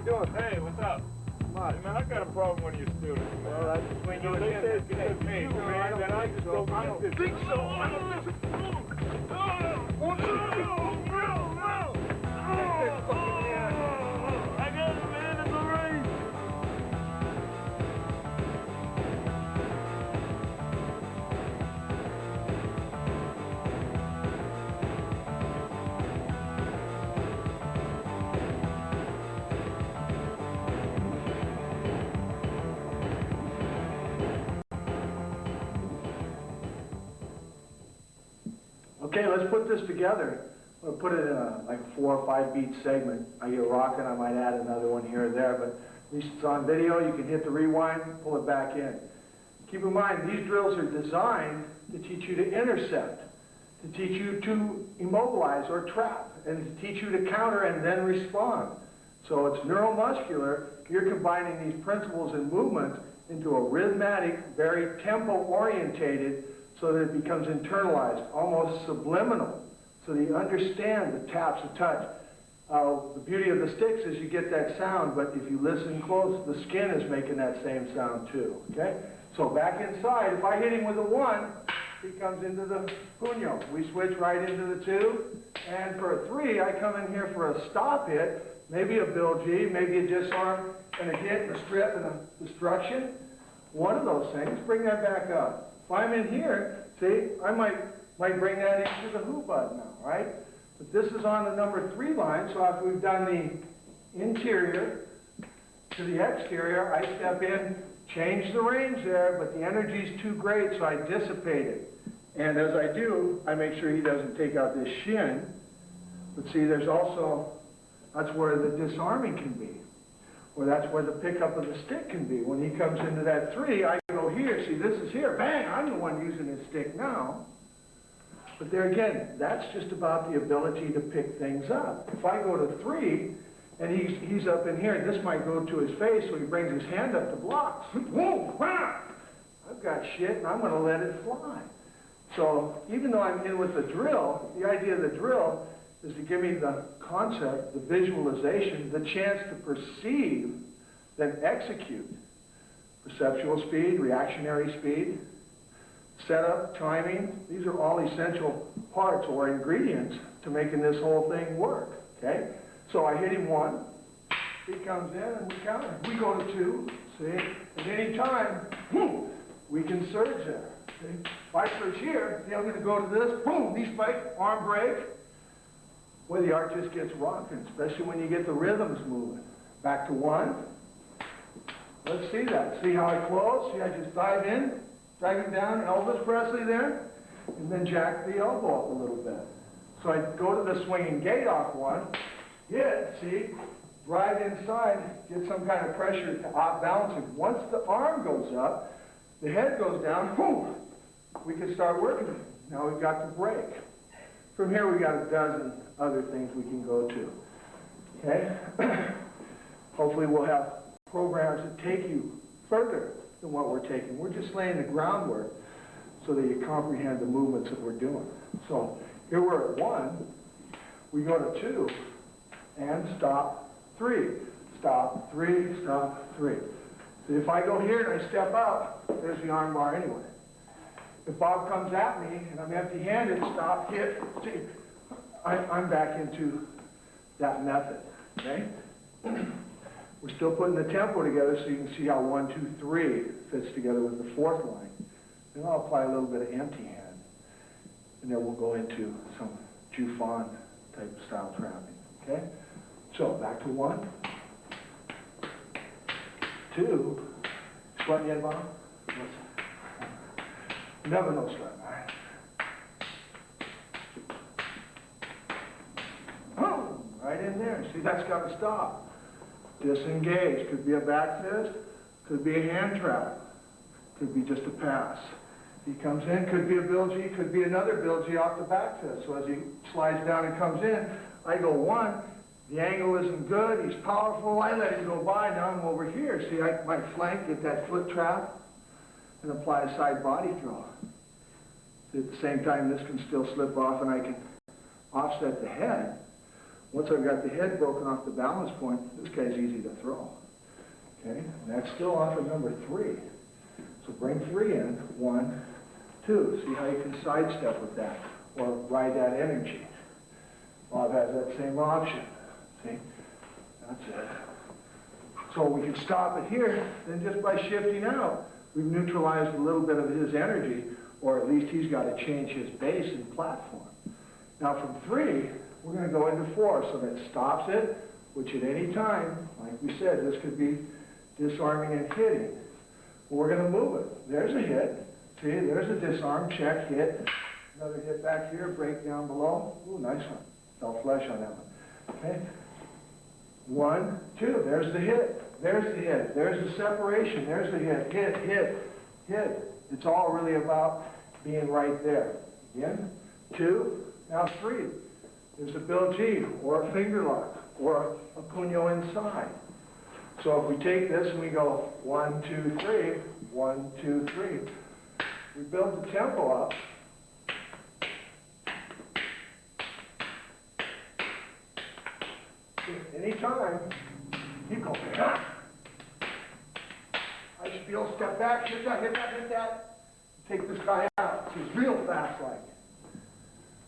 you doing? Hey, what's up? Much. Hey, man, I got a problem with your students, man. Well, that's between you and they him. say it's because of Hey, you, no, man, that I just don't get this. think so. I don't think so. I got it, man. It's a race. Okay, let's put this together. We'll put it in a like 4 or 5 beat segment. I get rocking, I might add another one here or there, but at least it's on video. You can hit the rewind, pull it back in. Keep in mind, these drills are designed to teach you to intercept, to teach you to immobilize or trap, and to teach you to counter and then respond. So it's neuromuscular. You're combining these principles and movements into a rhythmic, very tempo-orientated, so that it becomes internalized, almost subliminal, so that you understand the taps, the touch. The beauty of the sticks is you get that sound, but if you listen close, the skin is making that same sound too, okay? So back inside, if I hit him with a 1, he comes into the puño. We switch right into the 2, and for a 3, I come in here for a stop hit, maybe a Bill G, maybe a disarm, and a hit, and a strip, and a destruction. One of those things, bring that back up. If I'm in here, see, I might bring that into the who bud now, right? But this is on the number 3 line, so after we've done the interior to the exterior, I step in, change the range there, but the energy's too great, so I dissipate it. And as I do, I make sure he doesn't take out this shin. But see, there's also, that's where the disarming can be. Or that's where the pickup of the stick can be. When he comes into that 3, I go here, see this is here, bang, I'm the one using his stick now. But there again, that's just about the ability to pick things up. If I go to 3, and he's up in here, this might go to his face, so he brings his hand up to block. Whoa, I've got shit, and I'm going to let it fly. So even though I'm in with the drill, the idea of the drill is to give me the concept, the visualization, the chance to perceive, then execute. Perceptual speed, reactionary speed, setup, timing, these are all essential parts or ingredients to making this whole thing work, okay? So I hit him 1, he comes in and we counter. We go to 2, see? At any time, boom, we can surge there, see? If I surge here, see, I'm gonna go to this, boom, knee spike, arm break. Boy, the art just gets rocking, especially when you get the rhythms moving. Back to 1. Let's see that. See how I close? See, I just dive in, drag him down, Elvis Presley there, and then jack the elbow up a little bit. So I go to the swinging gate off 1, hit, see, drive inside, get some kind of pressure to outbalance him. Once the arm goes up, the head goes down, boom, we can start working. Now we've got the break. From here, we got a dozen other things we can go to, okay? Hopefully we'll have programs that take you further than what we're taking. We're just laying the groundwork so that you comprehend the movements that we're doing. So here we're at 1, we go to 2, and stop, 3, stop, 3, stop, 3. So if I go here and I step up, there's the arm bar anyway. If Bob comes at me and I'm empty-handed, stop, hit, see, I'm back into that method, okay? We're still putting the tempo together so you can see how 1, 2, 3 fits together with the 4th line. Then I'll apply a little bit of empty hand, and then we'll go into some Jufon type style trapping, okay? So back to 1, 2, sweating yet, Bob? Never no sweat, all right? Oh, right in there. See, that's got to stop. Disengage. Could be a back fist, could be a hand trap, could be just a pass. He comes in, could be a Bill G, could be another Bill G off the back fist. So as he slides down and comes in, I go 1, the angle isn't good, he's powerful, I let him go by, now I'm over here. See, I might flank, get that foot trap, and apply a side body throw. See, at the same time, this can still slip off and I can offset the head. Once I've got the head broken off the balance point, this guy's easy to throw. Okay, and that's still off of number 3. So bring 3 in, 1, 2. See how you can sidestep with that, or ride that energy. Bob has that same option. See, that's it. So we can stop it here, then just by shifting out, we've neutralized a little bit of his energy, or at least he's got to change his base and platform. Now from 3, we're going to go into 4, so that stops it, which at any time, like we said, this could be disarming and hitting. We're going to move it. There's a hit. See, there's a disarm, check, hit. Another hit back here, break down below. Ooh, nice one. Fell flesh on that one. Okay. 1, 2, there's the hit. There's the hit. There's the separation. There's the hit. Hit, hit, hit. It's all really about being right there. Again, 2, now 3. There's a Bill G, or a finger lock, or a puño inside. So if we take this and we go 1, 2, 3, 1, 2, 3, we build the tempo up. Anytime, you go, I should be able to step back, hit that, hit that, hit that. Take this guy out. He's real fast like.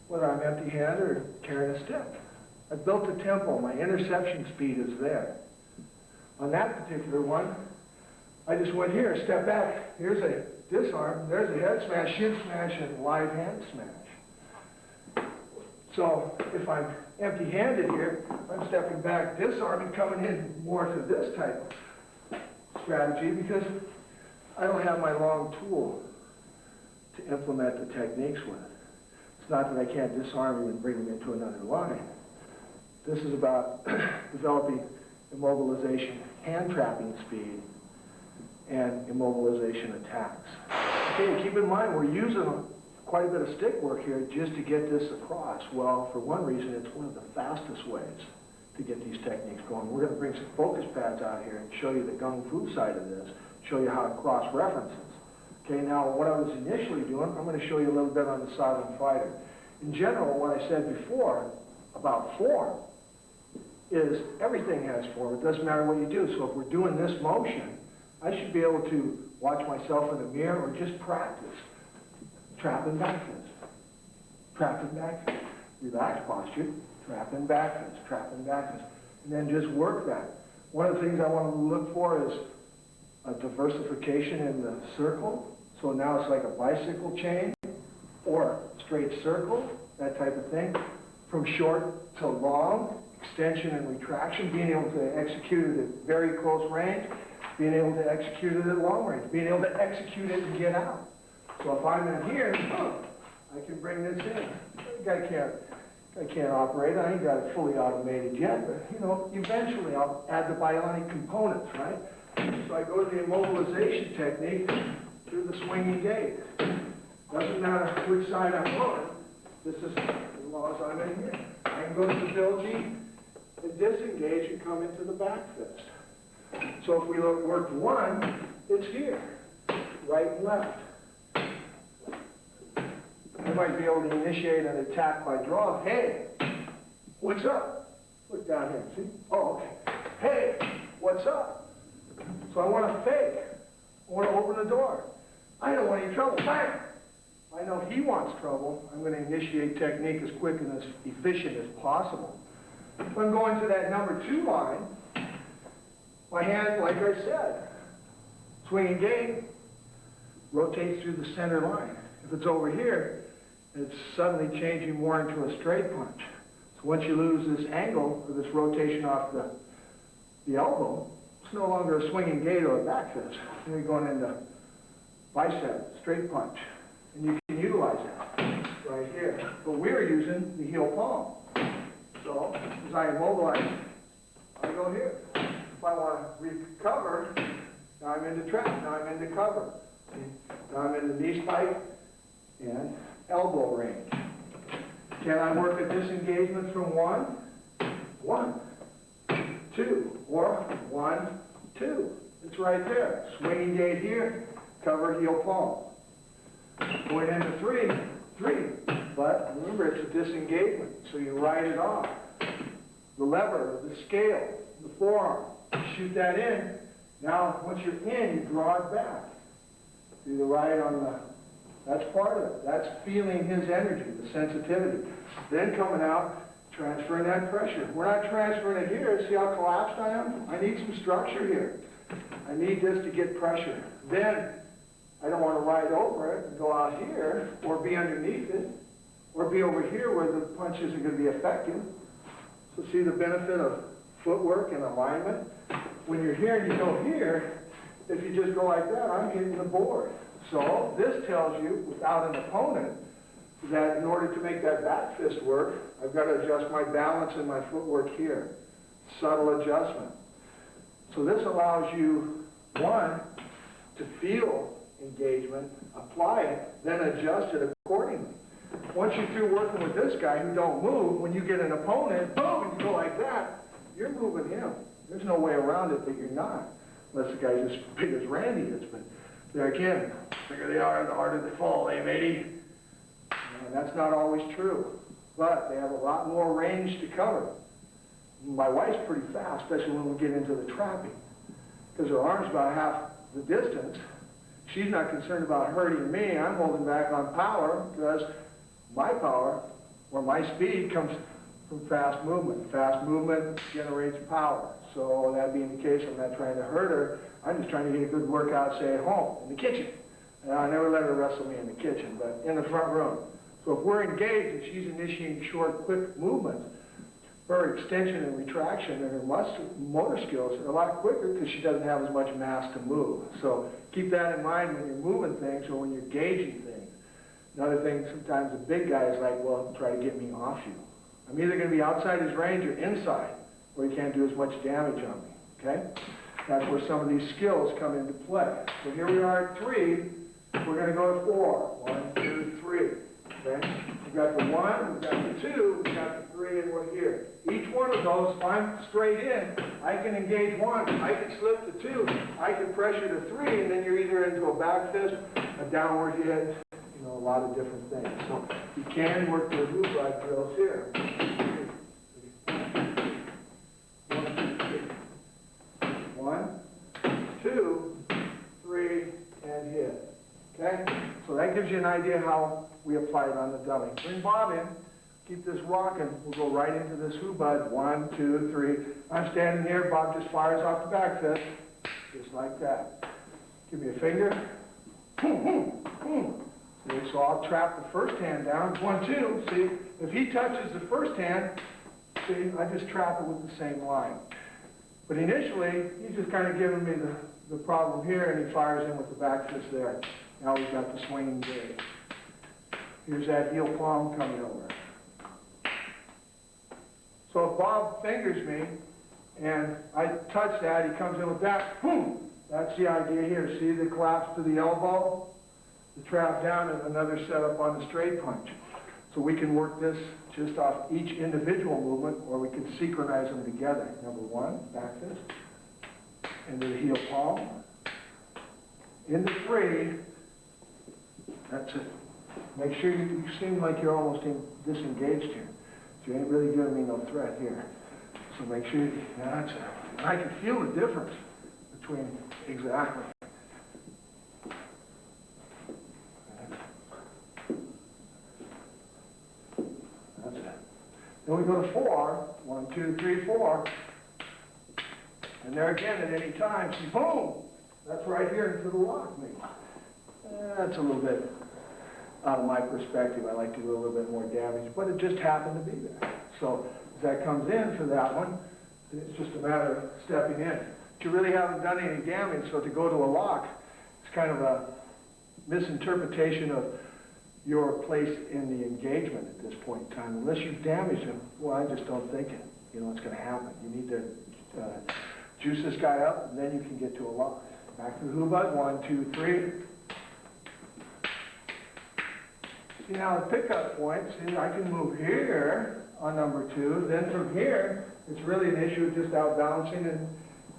Whether I'm empty-handed or carrying a stick. I built the tempo. My interception speed is there. On that particular one, I just went here, step back. Here's a disarm. There's a head smash, shin smash, and live hand smash. So if I'm empty-handed here, I'm stepping back, disarming, coming in more to this type of strategy because I don't have my long tool to implement the techniques with. It's not that I can't disarm him and bring him into another line. This is about developing immobilization, hand trapping speed, and immobilization attacks. Okay, keep in mind we're using quite a bit of stick work here just to get this across. Well, for one reason, it's one of the fastest ways to get these techniques going. We're going to bring some focus pads out here and show you the Gung Fu side of this, show you how it cross-references. Okay, now what I was initially doing, I'm going to show you a little bit on the Silent Fighter. In general, what I said before about form is everything has form. It doesn't matter what you do. So if we're doing this motion, I should be able to watch myself in the mirror or just practice. Trap and back fist. Trap and back fist. Relaxed posture. Trap and back fist. Trap and back fist. And then just work that. One of the things I want to look for is a diversification in the circle. So now it's like a bicycle chain or straight circle, that type of thing. From short to long, extension and retraction, being able to execute it at very close range, being able to execute it at long range, being able to execute it and get out. So if I'm in here, I can bring this in. I can't operate. I ain't got it fully automated yet, but you know, eventually I'll add the bionic components, right? So I go to the immobilization technique through the swinging gate. Doesn't matter which side I'm on. This is as long as I'm in here. I can go to the Bill G and disengage and come into the back fist. So if we work 1, it's here, right and left. I might be able to initiate an attack by draw. Hey, what's up? Look down here, see? Oh, okay. Hey, what's up? So I want to fake. I want to open the door. I don't want any trouble. Bang! I know he wants trouble. I'm going to initiate technique as quick and as efficient as possible. If I'm going to that number 2 line, my hand, like I said, swinging gate, rotates through the center line. If it's over here, it's suddenly changing more into a straight punch. So once you lose this angle, or this rotation off the elbow, it's no longer a swinging gate or a back fist. Then you're going into bicep, straight punch. And you can utilize that right here. But we're using the heel palm. So as I immobilize, I go here. If I want to recover, now I'm into trap, now I'm into cover. Now I'm into knee spike and elbow range. Can I work a disengagement from 1? 1, 2, or 1, 2. It's right there. Swinging gate here, cover, heel palm. Going into 3, 3. But remember, it's a disengagement, so you ride it off. the lever, the scale, the forearm. You shoot that in. Now, once you're in, you draw it back. See the right on the, that's part of it. That's feeling his energy, the sensitivity. Then coming out, transferring that pressure. We're not transferring it here. See how collapsed I am? I need some structure here. I need this to get pressure. Then, I don't want to ride over it and go out here, or be underneath it, or be over here where the punch isn't going to be effective. So see the benefit of footwork and alignment? When you're here and you go here, if you just go like that, I'm hitting the board. So this tells you, without an opponent, that in order to make that back fist work, I've got to adjust my balance and my footwork here. Subtle adjustment. So this allows you, one, to feel engagement, apply it, then adjust it accordingly. Once you're through working with this guy who don't move, when you get an opponent, boom, and you go like that, you're moving him. There's no way around it that you're not, unless the guy's as big as Randy is. But there again, bigger they are, the harder they fall, eh, matey? And that's not always true, but they have a lot more range to cover. My wife's pretty fast, especially when we get into the trapping, because her arm's about half the distance. She's not concerned about hurting me. I'm holding back on power because my power, or my speed, comes from fast movement. Fast movement generates power. So that being the case, I'm not trying to hurt her. I'm just trying to get a good workout, say, at home, in the kitchen. And I never let her wrestle me in the kitchen, but in the front room. So if we're engaged and she's initiating short, quick movements, her extension and retraction and her motor skills are a lot quicker because she doesn't have as much mass to move. So keep that in mind when you're moving things or when you're gauging things. Another thing, sometimes the big guy is like, well, try to get me off you. I'm either going to be outside his range or inside, where he can't do as much damage on me, okay? That's where some of these skills come into play. So here we are at 3. We're going to go to 4. 1, 2, 3, okay? We've got the 1, we've got the 2, we've got the 3, and we're here. Each one of those, if I'm straight in, I can engage 1, I can slip to 2, I can pressure to 3, and then you're either into a back fist, a downward hit, you know, a lot of different things. So you can work the hoop-like drills here. 1, 2, 3, and hit. Okay? So that gives you an idea how we apply it on the dummy. Bring Bob in. Keep this rocking. We'll go right into this hoobud. 1, 2, 3. I'm standing here. Bob just fires off the back fist. Just like that. Give me a finger. See, so I'll trap the first hand down. 1, 2. See, if he touches the first hand, see, I just trap it with the same line. But initially, he's just kind of giving me the problem here, and he fires in with the back fist there. Now we've got the swinging blade. Here's that heel palm coming over. So if Bob fingers me, and I touch that, he comes in with that, boom! That's the idea here. See the collapse to the elbow? The trap down and another setup on the straight punch. So we can work this just off each individual movement, or we can synchronize them together. Number 1, back fist, into the heel palm, into 3, that's it. Make sure you seem like you're almost disengaged here. So you ain't really giving me no threat here. So make sure that's it. I can feel the difference between, exactly. That's it. Then we go to 4. 1, 2, 3, 4. And there again, at any time, see, boom! That's right here into the lock me. That's a little bit out of my perspective. I like to do a little bit more damage, but it just happened to be there. So as that comes in for that one, it's just a matter of stepping in. But you really haven't done any damage, so to go to a lock, it's kind of a misinterpretation of your place in the engagement at this point in time. Unless you've damaged him, well, I just don't think it. You know, it's going to happen. You need to juice this guy up, and then you can get to a lock. Back to the hoobud. 1, 2, 3. See, now the pickup point, see, I can move here on number 2. Then from here, it's really an issue of just out bouncing and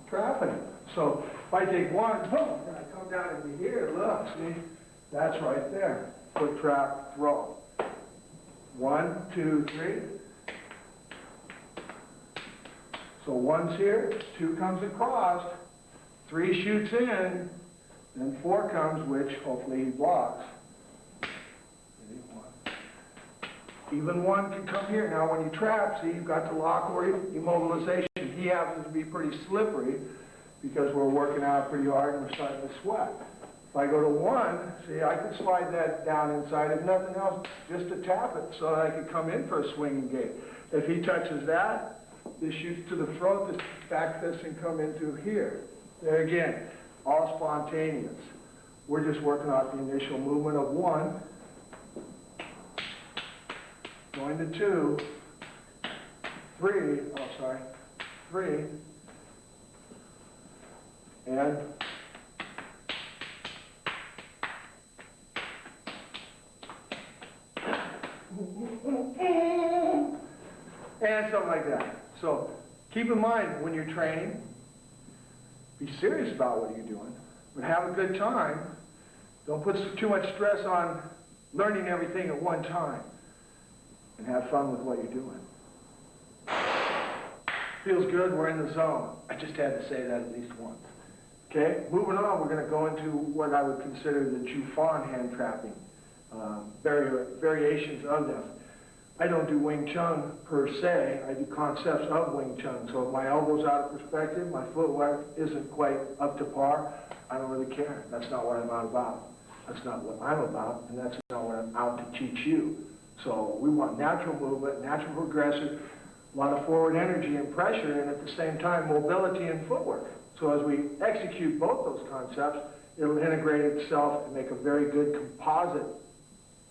trapping him. So if I take 1, boom, and I come down into here, look, see, that's right there. Foot trap, throw. 1, 2, 3. So one's here, two comes across, three shoots in, then four comes, which hopefully he blocks. Even one can come here. Now when you trap, see, you've got the lock or immobilization. He happens to be pretty slippery because we're working out pretty hard and we're starting to sweat. If I go to one, see, I can slide that down inside, if nothing else, just to tap it so that I can come in for a swinging gait. If he touches that, this shoots to the throat, this back fist can come into here. There again, all spontaneous. We're just working out the initial movement of one, going to two, three, three, and something like that. So keep in mind when you're training, be serious about what you're doing, but have a good time. Don't put too much stress on learning everything at one time, and have fun with what you're doing. Feels good, we're in the zone. I just had to say that at least once. Okay, moving on, we're going to go into what I would consider the Jiufan hand trapping, variations of them. I don't do Wing Chun per se, I do concepts of Wing Chun. So if my elbow's out of perspective, my footwork isn't quite up to par, I don't really care. That's not what I'm out about. That's not what I'm about, and that's not what I'm out to teach you. So we want natural movement, natural progressive, a lot of forward energy and pressure, and at the same time mobility and footwork. So as we execute both those concepts, it'll integrate itself and make a very good composite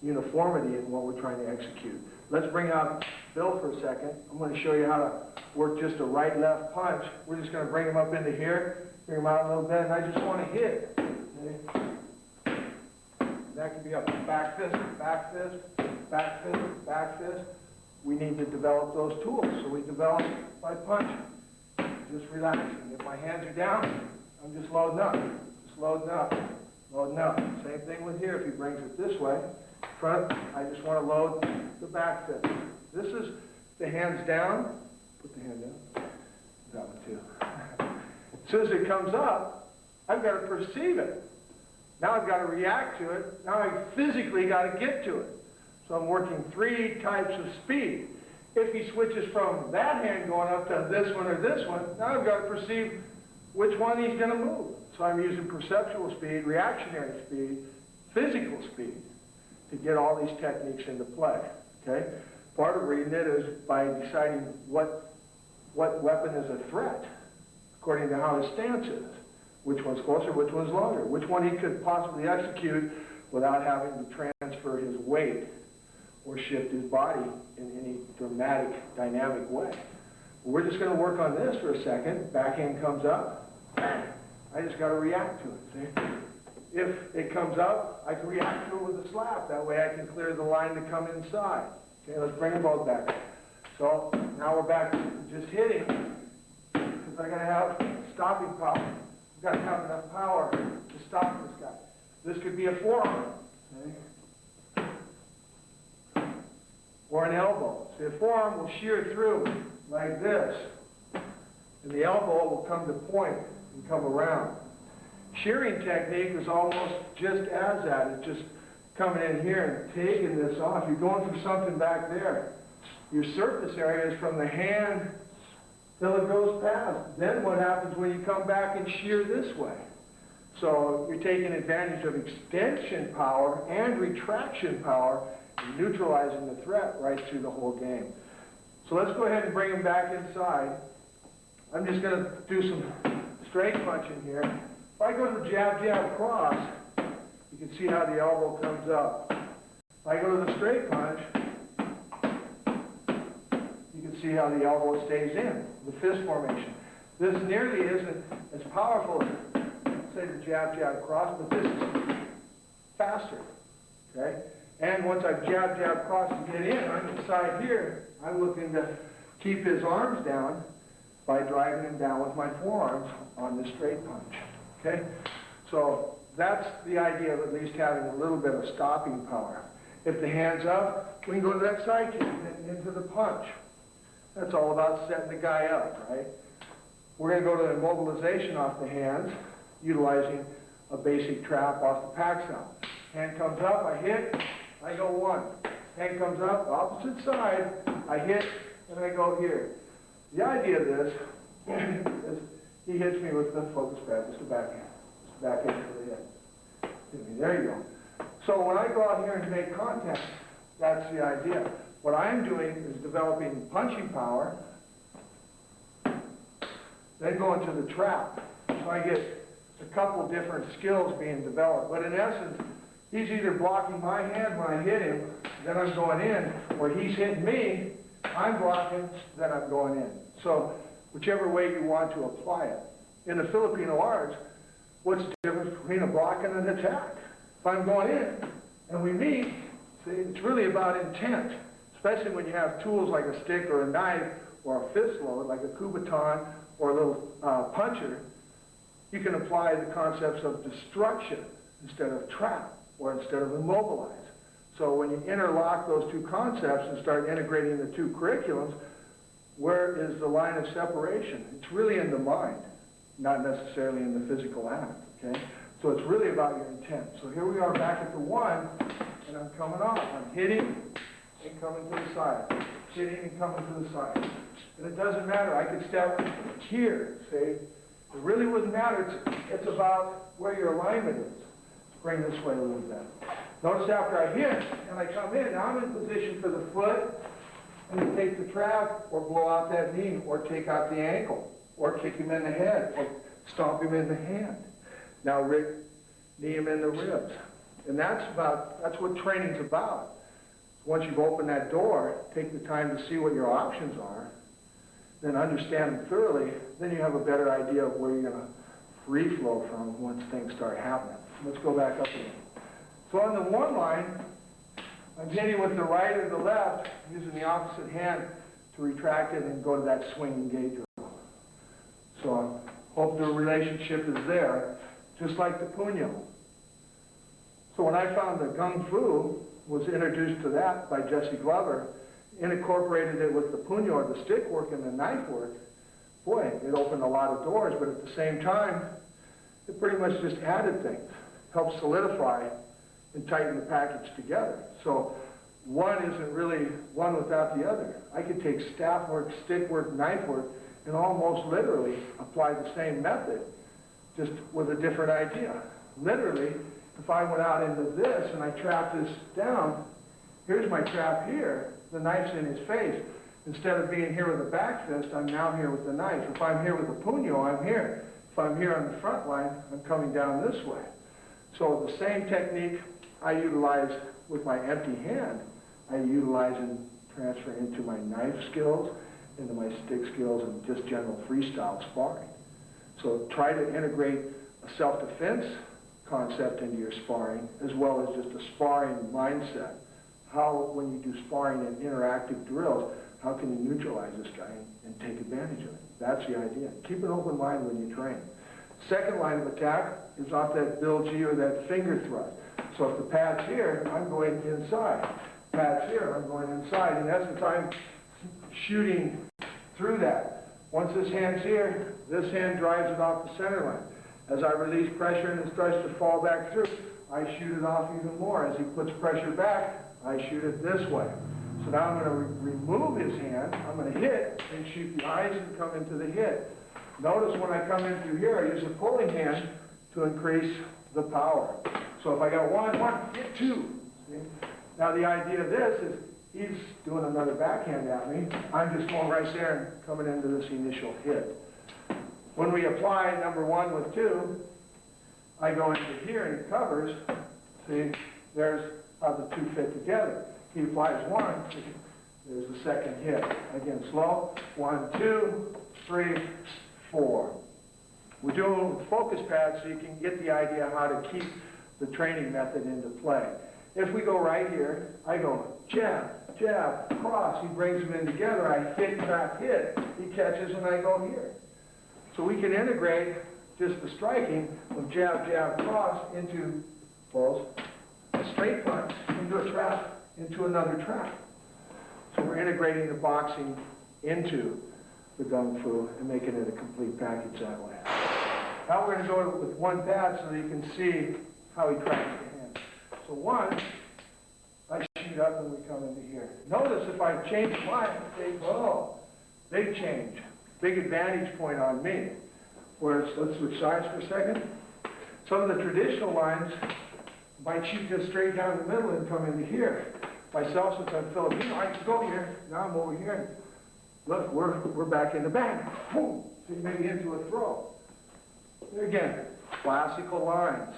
uniformity in what we're trying to execute. Let's bring out Bill for a second. I'm going to show you how to work just a right-left punch. We're just going to bring him up into here, bring him out a little bit, and I just want to hit. Okay? That can be up back fist, back fist, back fist, back fist. We need to develop those tools, so we develop by punching, just relaxing. If my hands are down, I'm just loading up, loading up. Same thing with here. If he brings it this way, front, I just want to load the back fist. This is the hands down. Put the hand down. That one too. As soon as it comes up, I've got to perceive it. Now I've got to react to it. Now I physically got to get to it. So I'm working three types of speed. If he switches from that hand going up to this one or this one, now I've got to perceive which one he's going to move. So I'm using perceptual speed, reactionary speed, physical speed to get all these techniques into play. Okay? Part of reading it is by deciding what weapon is a threat, according to how his stance is. Which one's closer, which one's longer, which one he could possibly execute without having to transfer his weight or shift his body in any dramatic, dynamic way. We're just going to work on this for a second. Backhand comes up. I just got to react to it, see? If it comes up, I can react to it with a slap. That way I can clear the line to come inside. Okay, let's bring them both back. So now we're back to just hitting, because I got to have stopping power. I've got to have enough power to stop this guy. This could be a forearm, okay? Or an elbow. See, a forearm will shear through like this, and the elbow will come to point and come around. Shearing technique is almost just as that. It's just coming in here and taking this off. You're going for something back there. Your surface area is from the hand till it goes past. Then what happens when you come back and shear this way? So you're taking advantage of extension power and retraction power and neutralizing the threat right through the whole game. So let's go ahead and bring him back inside. I'm just going to do some straight punching here. If I go to the jab, jab, cross, you can see how the elbow comes up. If I go to the straight punch, you can see how the elbow stays in, the fist formation. This nearly isn't as powerful as, say, the jab, jab, cross, but this is faster, okay? And once I jab, jab, cross to get in, on the side here, I'm looking to keep his arms down by driving him down with my forearms on the straight punch, okay? So that's the idea of at least having a little bit of stopping power. If the hand's up, we can go to that side kick and into the punch. That's all about setting the guy up, right? We're going to go to immobilization off the hands, utilizing a basic trap off the pack sound. Hand comes up, I hit, I go one. Hand comes up, opposite side, I hit, and I go here. The idea of this is he hits me with the focus pad, just the backhand. Just the backhand to the head. Hit me, there you go. So when I go out here and make contact, that's the idea. What I'm doing is developing punching power, then go into the trap. So I get a couple different skills being developed. But in essence, he's either blocking my hand when I hit him, then I'm going in, or he's hitting me, I'm blocking, then I'm going in. So whichever way you want to apply it. In the Filipino arts, what's the difference between a block and an attack? If I'm going in and we meet, see, it's really about intent, especially when you have tools like a stick or a knife or a fist load, like a kubaton or a little puncher. You can apply the concepts of destruction instead of trap or instead of immobilize. So when you interlock those two concepts and start integrating the two curriculums, where is the line of separation? It's really in the mind, not necessarily in the physical act, okay? So it's really about your intent. So here we are back at the one, and I'm coming off. I'm hitting and coming to the side, hitting and coming to the side. And it doesn't matter. I could step here, see? It really wouldn't matter. It's about where your alignment is. Let's bring this way a little bit. Notice after I hit and I come in, now I'm in position for the foot and to take the trap or blow out that knee or take out the ankle or kick him in the head or stomp him in the hand. Now knee him in the ribs. And that's what training's about. Once you've opened that door, take the time to see what your options are, then understand them thoroughly, then you have a better idea of where you're going to free flow from once things start happening. Let's go back up again. So on the one line, I'm hitting with the right or the left, using the opposite hand to retract it and go to that swinging gate drill. So I hope the relationship is there, just like the punyo. So when I found the Gung Fu, was introduced to that by Jesse Glover, incorporated it with the punyo or the stick work and the knife work, boy, it opened a lot of doors, but at the same time, it pretty much just added things, helped solidify and tighten the package together. So one isn't really one without the other. I could take staff work, stick work, knife work, and almost literally apply the same method, just with a different idea. Literally, if I went out into this and I trapped this down, here's my trap here, the knife's in his face. Instead of being here with a back fist, I'm now here with the knife. If I'm here with a punyo, I'm here. If I'm here on the front line, I'm coming down this way. So the same technique I utilize with my empty hand, I utilize and transfer into my knife skills, into my stick skills, and just general freestyle sparring. So try to integrate a self-defense concept into your sparring, as well as just a sparring mindset. How, when you do sparring and interactive drills, how can you neutralize this guy and take advantage of it? That's the idea. Keep an open mind when you train. Second line of attack is off that Bill G or that finger thrust. So if the pad's here, I'm going inside. Pad's here, I'm going inside. In essence, I'm shooting through that. Once this hand's here, this hand drives it off the center line. As I release pressure and it starts to fall back through, I shoot it off even more. As he puts pressure back, I shoot it this way. So now I'm going to remove his hand, I'm going to hit and shoot the eyes and come into the hit. Notice when I come in through here, I use a pulling hand to increase the power. So if I got one, hit two. See? Now the idea of this is he's doing another backhand at me. I'm just going right there and coming into this initial hit. When we apply number one with two, I go into here and he covers. See, there's how the two fit together. He applies one, there's the second hit. Again, slow. 1, 2, 3, 4. We're doing focus pads so you can get the idea how to keep the training method into play. If we go right here, I go jab, jab, cross. He brings them in together. I hit, trap, hit. He catches and I go here. So we can integrate just the striking of jab, jab, cross into balls, a straight punch, into a trap, into another trap. So we're integrating the boxing into the gung fu and making it a complete package that way. Now we're going to go with one pad so that you can see how he tracks the hand. So one, I shoot up and we come into here. Notice if I change mine, big change. Big advantage point on me. Whereas, let's switch sides for a second. Some of the traditional lines might shoot just straight down the middle and come into here. Myself, since I'm Filipino, I can go here. Now I'm over here. Look, we're back in the bang. Boom. So you maybe into a throw. There again, classical lines.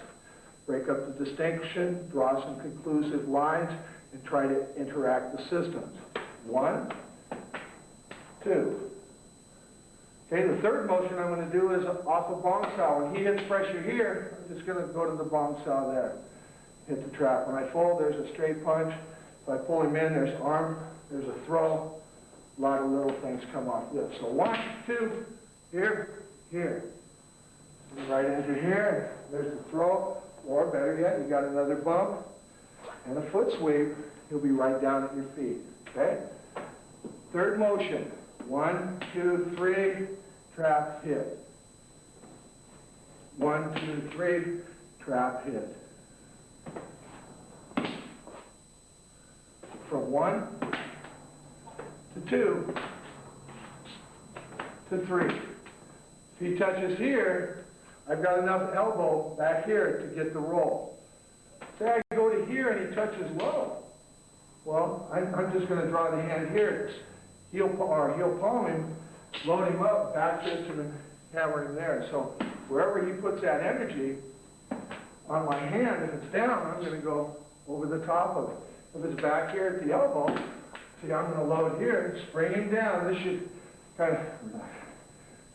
Break up the distinction, draw some conclusive lines, and try to interact the systems. 1, 2. Okay, the third motion I'm going to do is off a bong saw. When he hits pressure here, I'm just going to go to the bong saw there. Hit the trap. When I fold, there's a straight punch. If I pull him in, there's arm, there's a throw. A lot of little things come off this. So 1, 2, here, here. Right into here, there's the throw. Or better yet, you got another bump and a foot sweep. He'll be right down at your feet. Okay? Third motion. 1, 2, 3, trap, hit. 1, 2, 3, trap, hit. From 1 to 2 to 3. If he touches here, I've got enough elbow back here to get the roll. Say I go to here and he touches low. Well, I'm just going to draw the hand here. Heel palm him, load him up, back fist him, and hammer him there. So wherever he puts that energy on my hand, if it's down, I'm going to go over the top of it. If it's back here at the elbow, see, I'm going to load here, spring him down. This should kind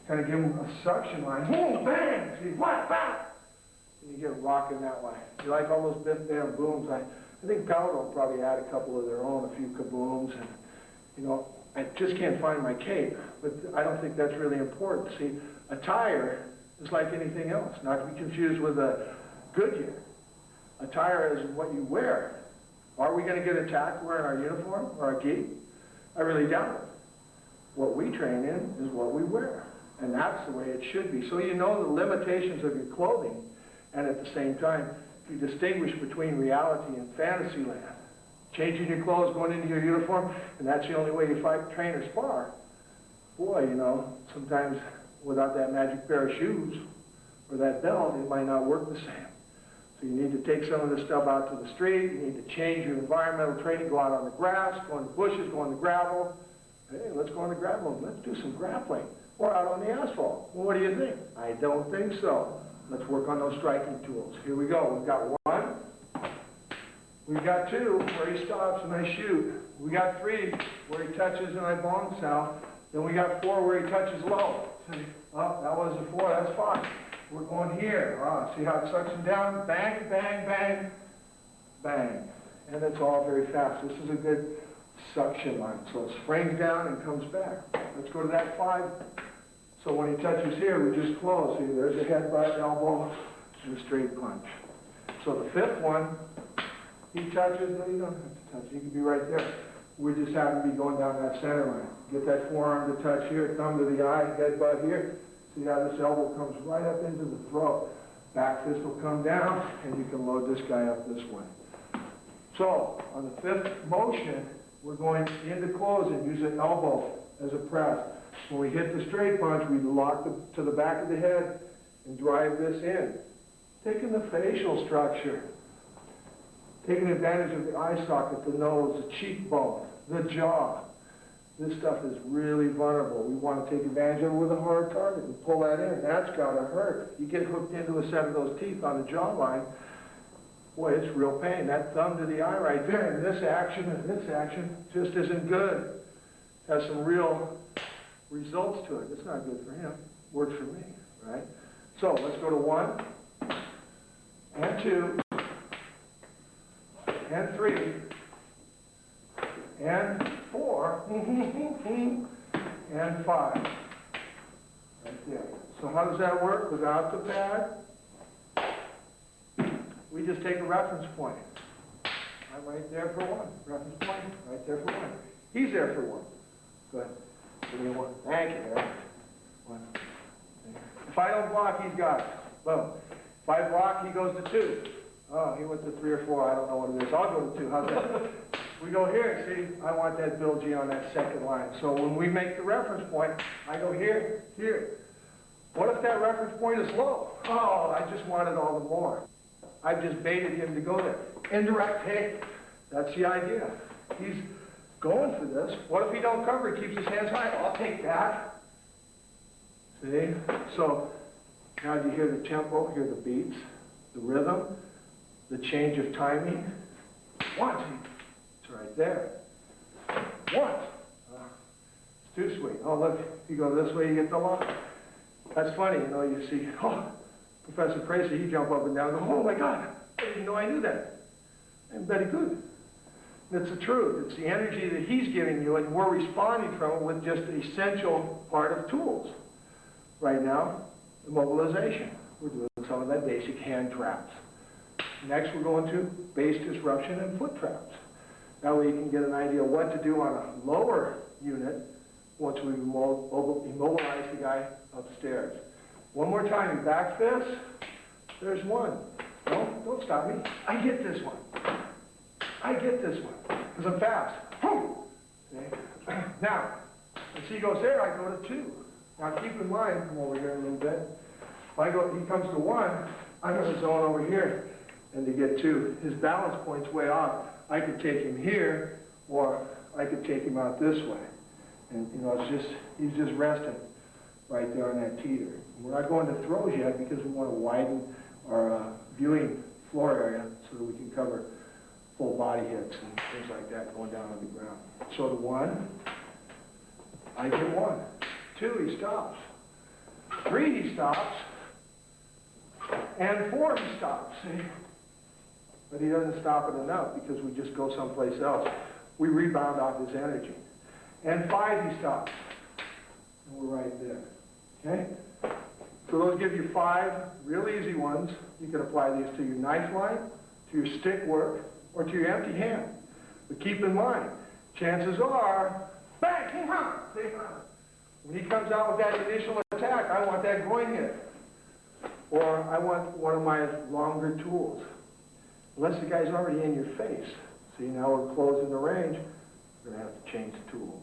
of give him a suction line. Boom, bang, see, what, bang. And you get rocking that way. You like all those biff bam booms? I think Paladin will probably add a couple of their own, a few kabooms, and you know, I just can't find my cape, but I don't think that's really important. See, a tire is like anything else, not to be confused with a Goodyear. A tire is what you wear. Are we going to get attacked wearing our uniform or our gi? I really doubt it. What we train in is what we wear, and that's the way it should be. So you know the limitations of your clothing, and at the same time, you distinguish between reality and fantasy land. Changing your clothes, going into your uniform, and that's the only way you fight, train, or spar. Boy, you know, sometimes without that magic pair of shoes or that belt, it might not work the same. So you need to take some of this stuff out to the street. You need to change your environmental training, go out on the grass, go in the bushes, go on the gravel. Hey, let's go on the gravel. Let's do some grappling. Or out on the asphalt. Well, what do you think? I don't think so. Let's work on those striking tools. Here we go. We've got 1. We've got 2, where he stops and I shoot. We got 3, where he touches and I bong sow. Then we got 4, where he touches low. See, oh, that was a 4, that's 5. We're going here. See how it sucks him down? Bang, bang, bang, bang. And it's all very fast. This is a good suction line. So it springs down and comes back. Let's go to that 5. So when he touches here, we just close. See, there's a headbutt, elbow, and a straight punch. So the 5th one, he touches, no, you don't have to touch. He can be right there. We just happen to be going down that center line. Get that forearm to touch here, thumb to the eye, headbutt here. See how this elbow comes right up into the throat. Back fist will come down, and you can load this guy up this way. So, on the 5th motion, we're going into close and use an elbow as a press. When we hit the straight punch, we lock to the back of the head and drive this in. Taking the facial structure. Taking advantage of the eye socket, the nose, the cheekbone, the jaw. This stuff is really vulnerable. We want to take advantage of it with a hard target and pull that in. That's got to hurt. You get hooked into a set of those teeth on the jawline, boy, it's real pain. That thumb to the eye right there, and this action just isn't good. Has some real results to it. It's not good for him. Works for me, right? So let's go to 1, and 2, and 3, and 4, and 5. Right there. So how does that work without the pad? We just take a reference point. I'm right there for 1. Reference point, right there for 1. He's there for 1. Good. Give me one. Thank you, Eric. One. If I don't block, he's got it. Boom. If I block, he goes to 2. Oh, he went to 3 or 4. I don't know what it is. I'll go to 2. How's that? We go here. See, I want that Bill G on that second line. So when we make the reference point, I go here, here. What if that reference point is low? Oh, I just want it all the more. I've just baited him to go there. Indirect hit. That's the idea. He's going for this. What if he don't cover? He keeps his hands high. I'll take that. See? So now you hear the tempo, hear the beats, the rhythm, the change of timing. 1, 2. It's right there. 1. It's too sweet. Oh, look, if you go this way, you get the lock. That's funny, you know, you see, oh, Professor Tracy, he jump up and down and go, oh my God, I didn't know I knew that. I bet he could. And it's the truth. It's the energy that he's giving you, and we're responding from it with just the essential part of tools. Right now, immobilization. We're doing some of that basic hand traps. Next, we're going to base disruption and foot traps. That way you can get an idea of what to do on a lower unit once we've immobilized the guy upstairs. One more time, you back fist. There's 1. No, don't stop me. I get this one. I get this one, because I'm fast. Okay. Now, as he goes there, I go to 2. Now keep in mind, come over here a little bit. If I go, he comes to 1, I'm going to zone over here. And to get 2, his balance point's way off. I could take him here, or I could take him out this way. And, you know, it's just, he's just resting right there on that teeter. We're not going to throws yet because we want to widen our viewing floor area so that we can cover full body hits and things like that going down on the ground. So the 1, I get 1. 2, he stops. 3, he stops. And 4, he stops. See? But he doesn't stop it enough because we just go someplace else. We rebound off his energy. And 5, he stops. And we're right there. Okay? So those give you 5 real easy ones. You can apply these to your knife line, to your stick work, or to your empty hand. But keep in mind, chances are, bang, when he comes out with that initial attack, I want that groin hit. Or I want one of my longer tools. Unless the guy's already in your face. See, now we're closing the range, we're going to have to change the tools.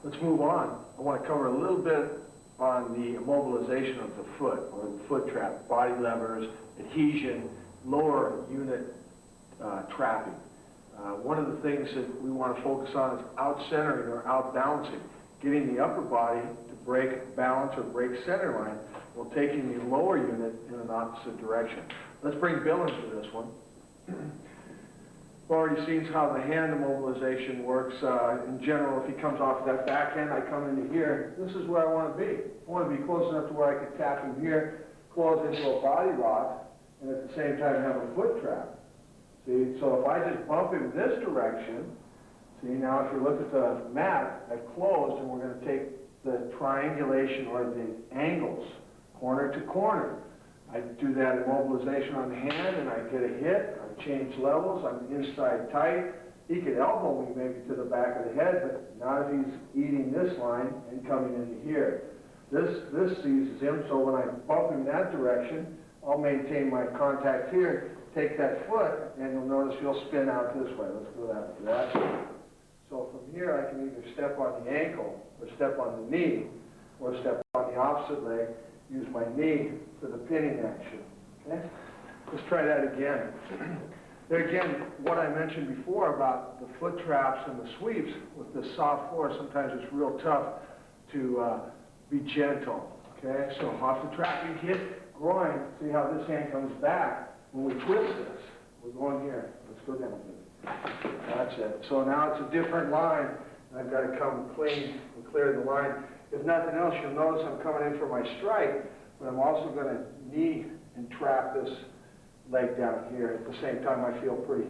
Let's move on. I want to cover a little bit on the immobilization of the foot, or the foot trap, body levers, adhesion, lower unit trapping. One of the things that we want to focus on is out-centering or out-balancing, getting the upper body to break balance or break center line while taking the lower unit in an opposite direction. Let's bring Bill into this one. We've already seen how the hand immobilization works. In general, if he comes off that backhand, I come into here. This is where I want to be. I want to be close enough to where I can tap him here, close into a body lock, and at the same time have a foot trap. See, so if I just bump him this direction, see, now if you look at the mat, I've closed, and we're going to take the triangulation or the angles, corner to corner. I do that immobilization on the hand, and I get a hit. I change levels. I'm inside tight. He could elbow me maybe to the back of the head, but not if he's eating this line and coming into here. This seizes him, so when I bump him that direction, I'll maintain my contact here, take that foot, and you'll notice he'll spin out this way. Let's go that way. So from here, I can either step on the ankle, or step on the knee, or step on the opposite leg, use my knee for the pinning action. Okay? Let's try that again. There again, what I mentioned before about the foot traps and the sweeps, with the soft floor, sometimes it's real tough to be gentle. Okay? So off the trap, you hit groin. See how this hand comes back when we twist this. We're going here. Let's go down a bit. That's it. So now it's a different line, and I've got to come clean and clear the line. If nothing else, you'll notice I'm coming in for my strike, but I'm also going to knee and trap this leg down here. At the same time, I feel pretty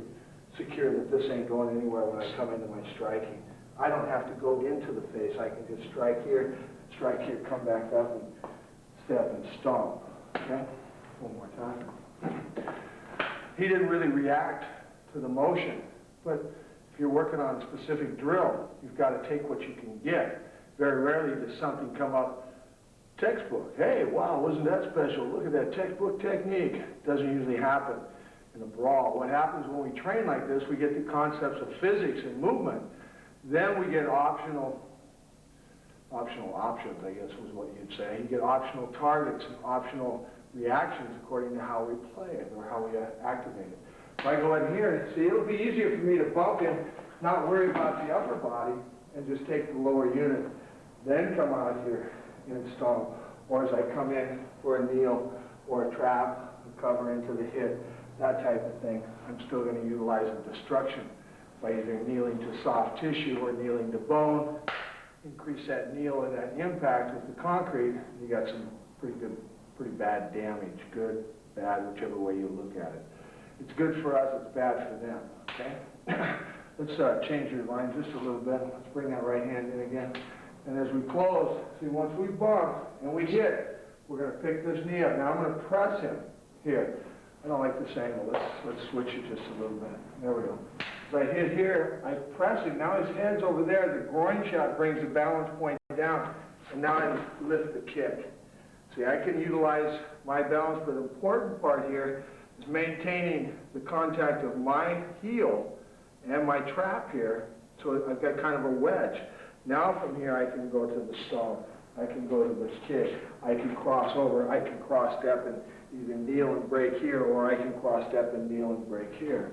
secure that this ain't going anywhere when I come into my striking. I don't have to go into the face. I can just strike here, come back up, and step and stomp. Okay? One more time. He didn't really react to the motion, but if you're working on a specific drill, you've got to take what you can get. If Very rarely does something come up textbook. Hey, wow, wasn't that special? Look at that textbook technique. Doesn't usually happen in a brawl. What happens when we train like this, we get the concepts of physics and movement. Then we get optional options, I guess was what you'd say. You get optional targets and optional reactions according to how we play it or how we activate it. If I go in here, see, it'll be easier for me to bump in, not worry about the upper body, and just take the lower unit, then come out here and install. Or as I come in for a kneel or a trap, a cover into the hit, that type of thing, I'm still going to utilize a destruction by either kneeling to soft tissue or kneeling to bone. Increase that kneel and that impact with the concrete, you got some pretty bad damage. Good, bad, whichever way you look at it. It's good for us, it's bad for them, okay? Let's change your line just a little bit. Let's bring that right hand in again. And as we close, see, once we bump and we hit, we're going to pick this knee up. Now I'm going to press him here. I don't like this angle. Let's switch it just a little bit. There we go. As I hit here, I press him. Now his head's over there. The groin shot brings the balance point down, and now I lift the kick. See, I can utilize my balance, but the important part here is maintaining the contact of my heel and my trap here, so I've got kind of a wedge. Now from here I can go to the stall. I can go to this kick. I can cross over. I can cross step and either kneel and break here, or I can cross step and kneel and break here.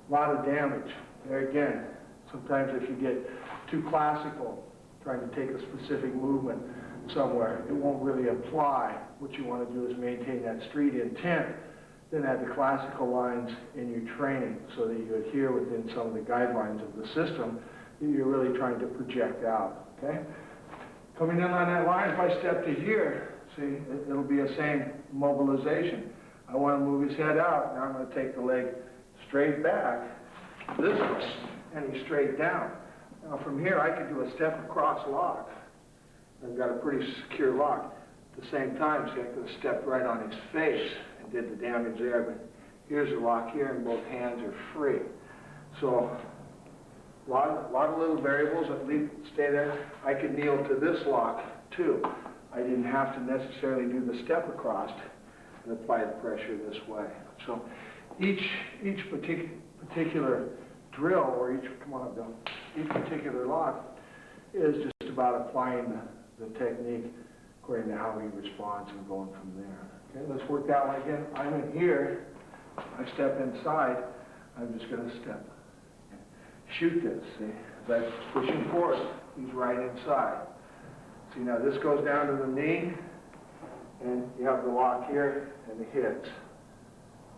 A lot of damage. There again, sometimes if you get too classical, trying to take a specific movement somewhere, it won't really apply. What you want to do is maintain that street intent, then add the classical lines in your training so that you adhere within some of the guidelines of the system that you're really trying to project out, okay? Coming in on that line, if I step to here, see, it'll be the same mobilization. I want to move his head out. Now I'm going to take the leg straight back this way, and he's straight down. Now from here, I could do a step across lock. I've got a pretty secure lock. At the same time, see, I could have stepped right on his face and did the damage there, but here's the lock here, and both hands are free. So a lot of little variables that stay there. I could kneel to this lock too. I didn't have to necessarily do the step across and apply the pressure this way. So each particular drill, or each particular lock is just about applying the technique according to how he responds and going from there. Okay, let's work that one again. I'm in here. I step inside. I'm just going to step. Shoot this, see? As I push him forward, he's right inside. See, now this goes down to the knee, and you have the lock here and the hits.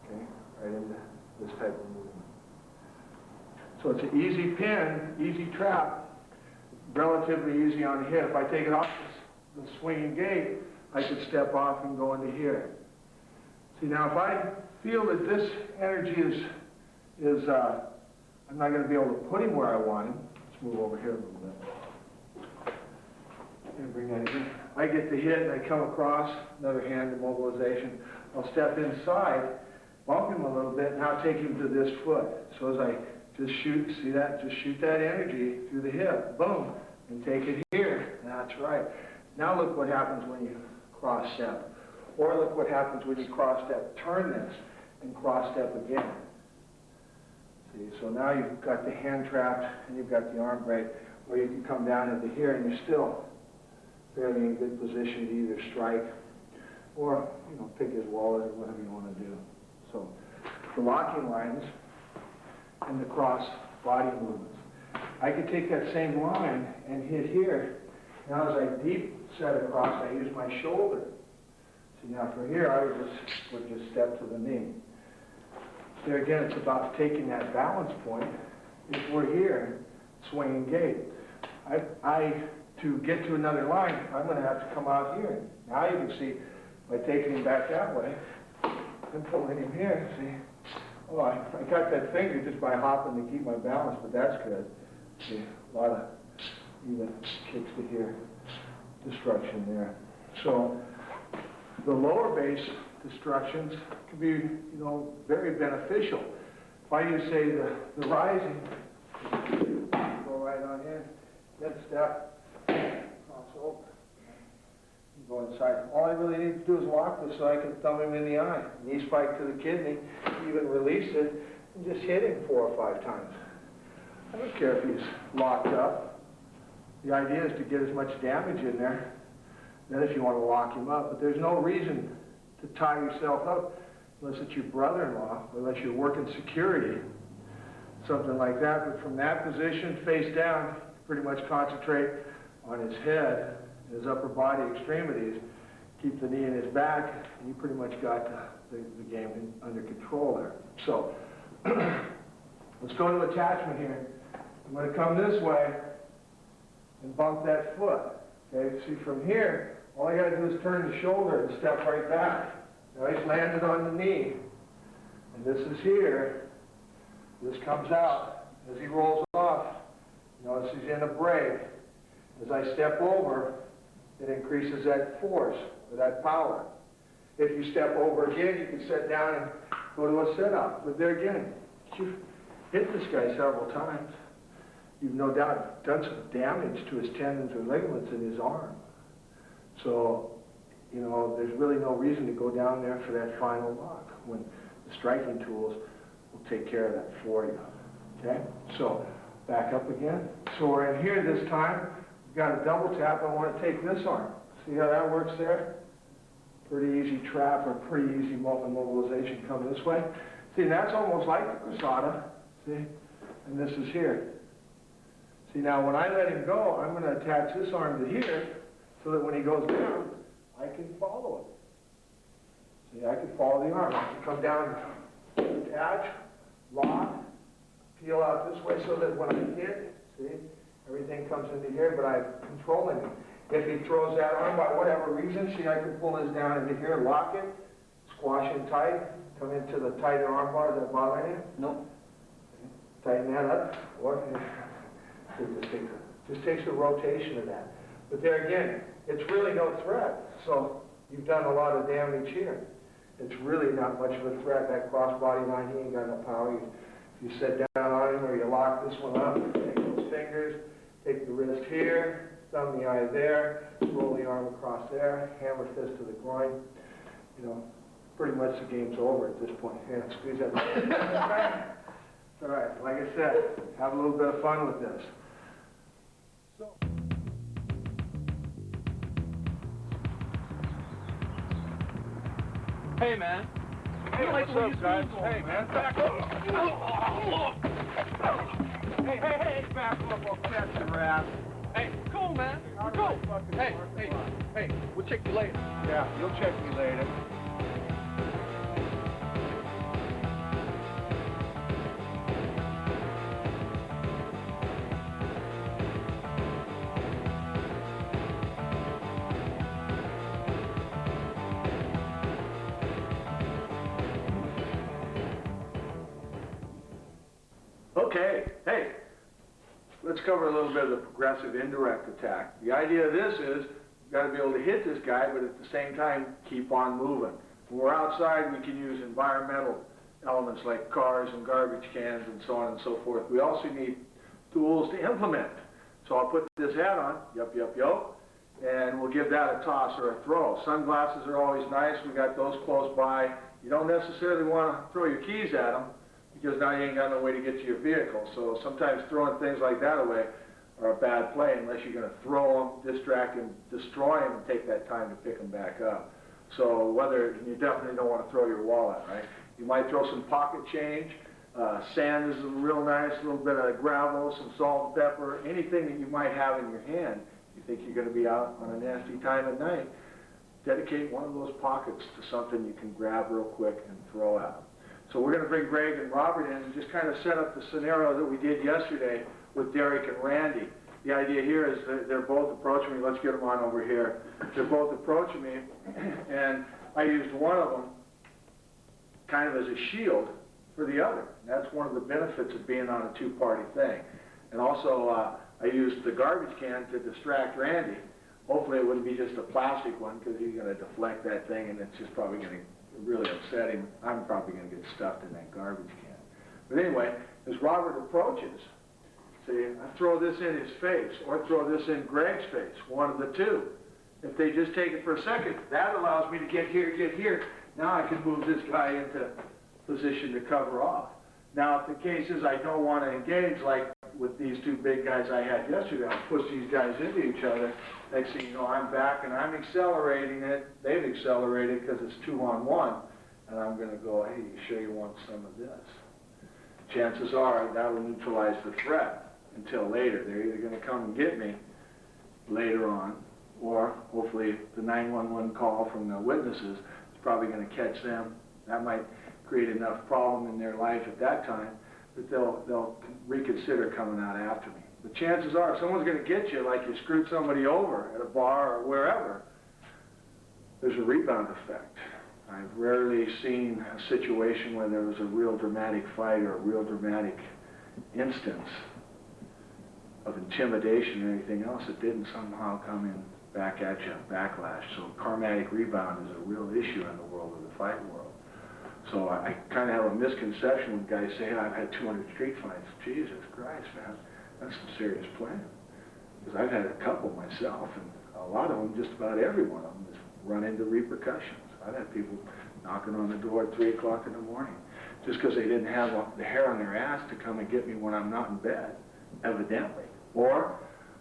Okay, right into this type of movement. So it's an easy pin, easy trap, relatively easy on the hit. If I take it off the swinging gate, I could step off and go into here. See, now if I feel that this energy is I'm not going to be able to put him where I want him. Let's move over here a little bit. And bring that in. I get the hit and I come across, another hand immobilization. I'll step inside, bump him a little bit, now take him to this foot. So as I just shoot, see that? Just shoot that energy through the hip. Boom. And take it here. That's right. Now look what happens when you cross step. Or look what happens when you cross step. Turn this and cross step again. See, so now you've got the hand trapped and you've got the arm break, or you can come down into here and you're still fairly in good position to either strike or, pick his wallet or whatever you want to do. So the locking lines and the cross body movements. I could take that same line and hit here. Now as I deep set across, I use my shoulder. See, now for here, I would just step to the knee. There again, it's about taking that balance point. If we're here, swinging gate. To get to another line, I'm going to have to come out here. Now you can see, by taking him back that way, and pulling him here, see? Oh, I got that finger just by hopping to keep my balance, but that's good. See, a lot of even kicks to here, destruction there. So the lower base destructions can be, very beneficial. If I use, say, the rising, go right on in, then step, go inside. All I really need to do is lock this so I can thumb him in the eye. Knee spike to the kidney, even release it, and just hit him 4 or 5 times. I don't care if he's locked up. The idea is to get as much damage in there, then if you want to lock him up. But there's no reason to tie yourself up unless it's your brother-in-law, unless you're working security, something like that. But from that position, face down, pretty much concentrate on his head, his upper body extremities, keep the knee in his back, and you pretty much got the game under control there. So, let's go to attachment here. I'm going to come this way and bump that foot. Okay, see from here, all I got to do is turn the shoulder and step right back. Now he's landed on the knee, and this is here. This comes out as he rolls off. Notice he's in a break. As I step over, it increases that force, or that power. If you step over again, you can sit down and go to a sit-up. But there again, you've hit this guy several times. You've no doubt done some damage to his tendons or ligaments in his arm. So, you know, there's really no reason to go down there for that final lock when the striking tools will take care of that for you. Okay? So, back up again. So we're in here this time. We've got a double tap. I want to take this arm. See how that works there? Pretty easy trap or pretty easy mobilization. Come this way. See, that's almost like the Cruzada. See? And this is here. See, now when I let him go, I'm going to attach this arm to here so that when he goes down, I can follow it. See, I can follow the arm. I can come down, attach, lock, peel out this way so that when I hit, see, everything comes into here, but I'm controlling him. If he throws that arm by whatever reason, see, I can pull this down into here, lock it, squash it tight, come into the tighter arm bar. Is that bothering you? No. Tighten that up. Or just takes the rotation of that. But there again, it's really no threat. So you've done a lot of damage here. It's really not much of a threat. That cross-body line, he ain't got no power. If you sit down on him or you lock this one up, take those fingers, take the wrist here, thumb the eye there, roll the arm across there, hammer fist to the groin. You know, pretty much the game's over at this point. Yeah, squeeze that. All right, like I said, have a little bit of fun with this. So. Hey, man. Hey, what's up, guys? Hey, man, back up. Hey, back up. I'll catch your ass. Hey, cool, man. We're cool. Hey, we'll check you later. Yeah, you'll check me later. Okay, hey, let's cover a little bit of the progressive indirect attack. The idea of this is we've got to be able to hit this guy, but at the same time, keep on moving. When we're outside, we can use environmental elements like cars and garbage cans and so on and so forth. We also need tools to implement. So I'll put this hat on, yup, and we'll give that a toss or a throw. Sunglasses are always nice. We got those close by. You don't necessarily want to throw your keys at them, because now you ain't got no way to get to your vehicle. So sometimes throwing things like that away are a bad play unless you're going to throw them, distract them, destroy them, and take that time to pick them back up. So you definitely don't want to throw your wallet, right? You might throw some pocket change. Sand is real nice, a little bit of gravel, some salt and pepper, anything that you might have in your hand. You think you're going to be out on a nasty time at night, dedicate one of those pockets to something you can grab real quick and throw out. So we're going to bring Greg and Robert in and just kind of set up the scenario that we did yesterday with Derek and Randy. The idea here is that they're both approaching me. Let's get them on over here. They're both approaching me, and I used one of them kind of as a shield for the other. And that's one of the benefits of being on a two-party thing. And also, I used the garbage can to distract Randy. Hopefully it wouldn't be just a plastic one, because he's going to deflect that thing, and it's just probably going to really upset him. I'm probably going to get stuffed in that garbage can. But anyway, as Robert approaches, see, I throw this in his face or throw this in Greg's face, one of the two. If they just take it for a second, that allows me to get here. Now I can move this guy into position to cover off. Now, if the case is I don't want to engage, like with these two big guys I had yesterday, I'll push these guys into each other. Next thing you know, I'm back and I'm accelerating it. They've accelerated because it's 2-on-1. And I'm going to go, hey, you sure you want some of this? Chances are that will neutralize the threat until later. They're either going to come and get me later on, or hopefully the 911 call from the witnesses is probably going to catch them. That might create enough problem in their life at that time that they'll reconsider coming out after me. The chances are, if someone's going to get you like you screwed somebody over at a bar or wherever, there's a rebound effect. I've rarely seen a situation where there was a real dramatic fight or a real dramatic instance of intimidation or anything else that didn't somehow come in back at you, backlash. So karmatic rebound is a real issue in the world of the fight world. So I kind of have a misconception when guys say, I've had 200 street fights. Jesus Christ, man, that's some serious planning. Because I've had a couple myself, and a lot of them, just about every one of them, has run into repercussions. I've had people knocking on the door at 3 o'clock in the morning just because they didn't have the hair on their ass to come and get me when I'm not in bed, evidently. Or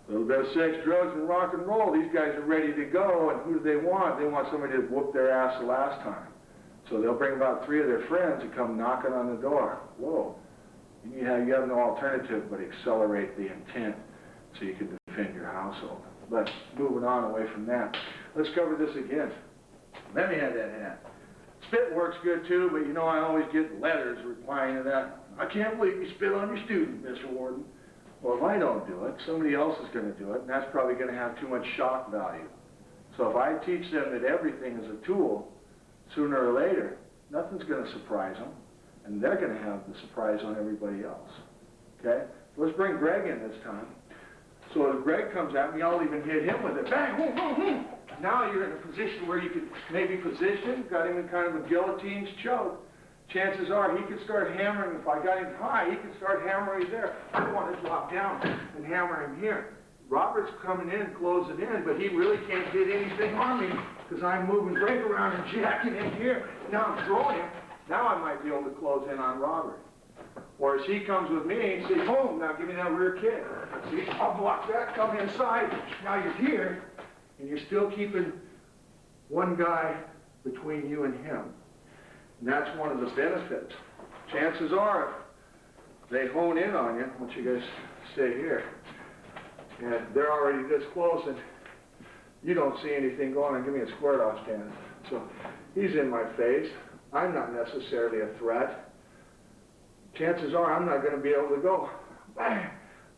a little bit of sex, drugs, and rock and roll. These guys are ready to go, and who do they want? They want somebody to whoop their ass the last time. So they'll bring about 3 of their friends and come knocking on the door. Whoa. You have no alternative but accelerate the intent so you can defend your household. But moving on away from that, let's cover this again. Let me have that hat. Spit works good too, but you know I always get letters replying to that. I can't believe you spit on your student, Mr. Warden. Well, if I don't do it, somebody else is going to do it, and that's probably going to have too much shock value. So if I teach them that everything is a tool, sooner or later, nothing's going to surprise them, and they're going to have the surprise on everybody else. Okay? Let's bring Greg in this time. So if Greg comes at me, I'll even hit him with it. Bang! Boom, boom, boom. Now you're in a position where you could maybe position, got him in kind of a guillotine's choke. Chances are he could start hammering. If I got him high, he could start hammering there. I want to drop down and hammer him here. Robert's coming in, closing in, but he really can't get anything on me because I'm moving Greg around and jacking him here. Now I'm throwing him. Now I might be able to close in on Robert. Or as he comes with me and say, boom, now give me that rear kick. See, I'll block that, come inside. Now you're here, and you're still keeping one guy between you and him. And that's one of the benefits. Chances are, if they hone in on you, once you guys stay here, and they're already this close, and you don't see anything going on, give me a squared off stand. So he's in my face. I'm not necessarily a threat. Chances are I'm not going to be able to go bang,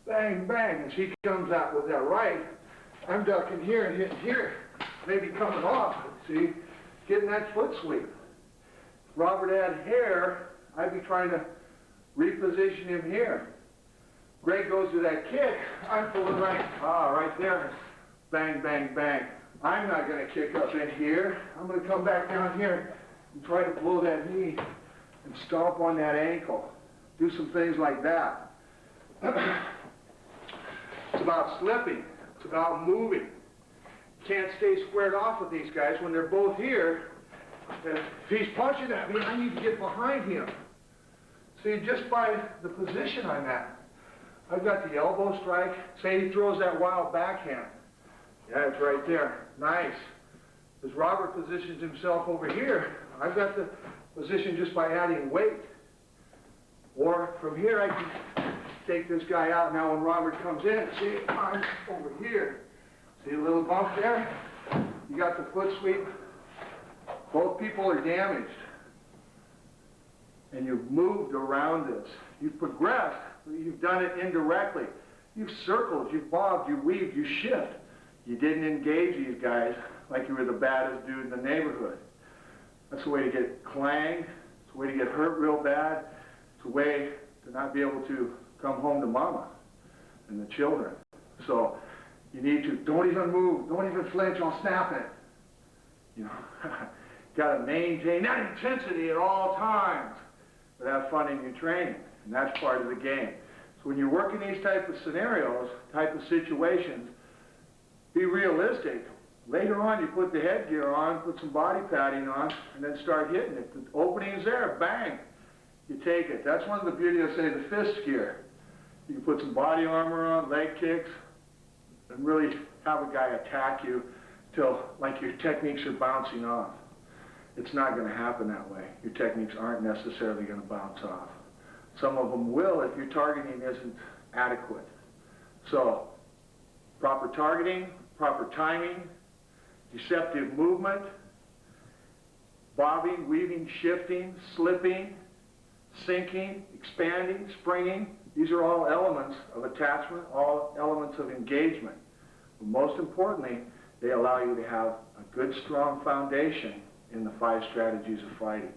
bang, bang. As he comes out with that right, I'm ducking here and hitting here, maybe coming off, see, getting that foot sweep. If Robert had hair, I'd be trying to reposition him here. Greg goes to that kick, I'm pulling right there, bang, bang, bang. I'm not going to kick up in here. I'm going to come back down here and try to blow that knee and stomp on that ankle. Do some things like that. It's about slipping. It's about moving. You can't stay squared off with these guys when they're both here. And if he's punching at me, I need to get behind him. See, just by the position I'm at, I've got the elbow strike. Say he throws that wild backhand. Yeah, it's right there. Nice. As Robert positions himself over here, I've got the position just by adding weight. Or from here, I can take this guy out. Now when Robert comes in, see, I'm over here. See a little bump there? You got the foot sweep. Both people are damaged. And you've moved around this. You've progressed, but you've done it indirectly. You've circled, you've bobbed, you weaved, you shift. You didn't engage these guys like you were the baddest dude in the neighborhood. That's a way to get clanged. It's a way to get hurt real bad. It's a way to not be able to come home to mama and the children. So you need to, don't even move, don't even flinch, I'll snap it. You know, got to maintain that intensity at all times, but have fun in your training, and that's part of the game. So when you're working these type of scenarios, type of situations, be realistic, Later on, you put the headgear on, put some body padding on, and then start hitting it. The opening's there, bang, you take it. That's one of the beauty of, say, the fist gear. You can put some body armor on, leg kicks, and really have a guy attack you till, like, your techniques are bouncing off. It's not going to happen that way. Your techniques aren't necessarily going to bounce off. Some of them will if your targeting isn't adequate. So, proper targeting, proper timing, deceptive movement, bobbing, weaving, shifting, slipping, sinking, expanding, springing. These are all elements of attachment, all elements of engagement. But most importantly, they allow you to have a good, strong foundation in the 5 strategies of fighting.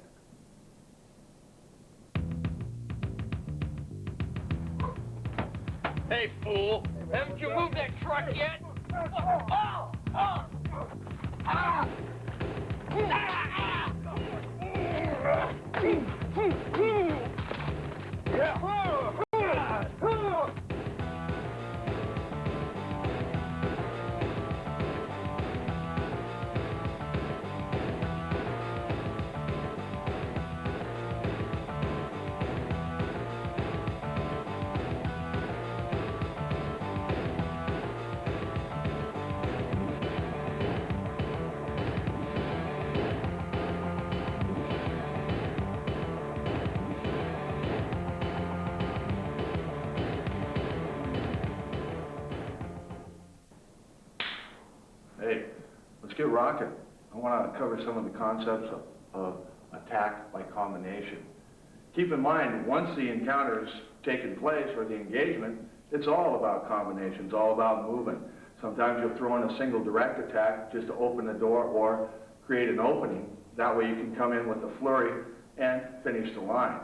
Hey, fool! Haven't you moved that truck yet? Hey, let's get rocking. I want to cover some of the concepts of attack by combination. Keep in mind, once the encounter's taken place, or the engagement, it's all about combinations, all about movement. Sometimes you'll throw in a single direct attack just to open the door or create an opening. That way you can come in with a flurry and finish the line.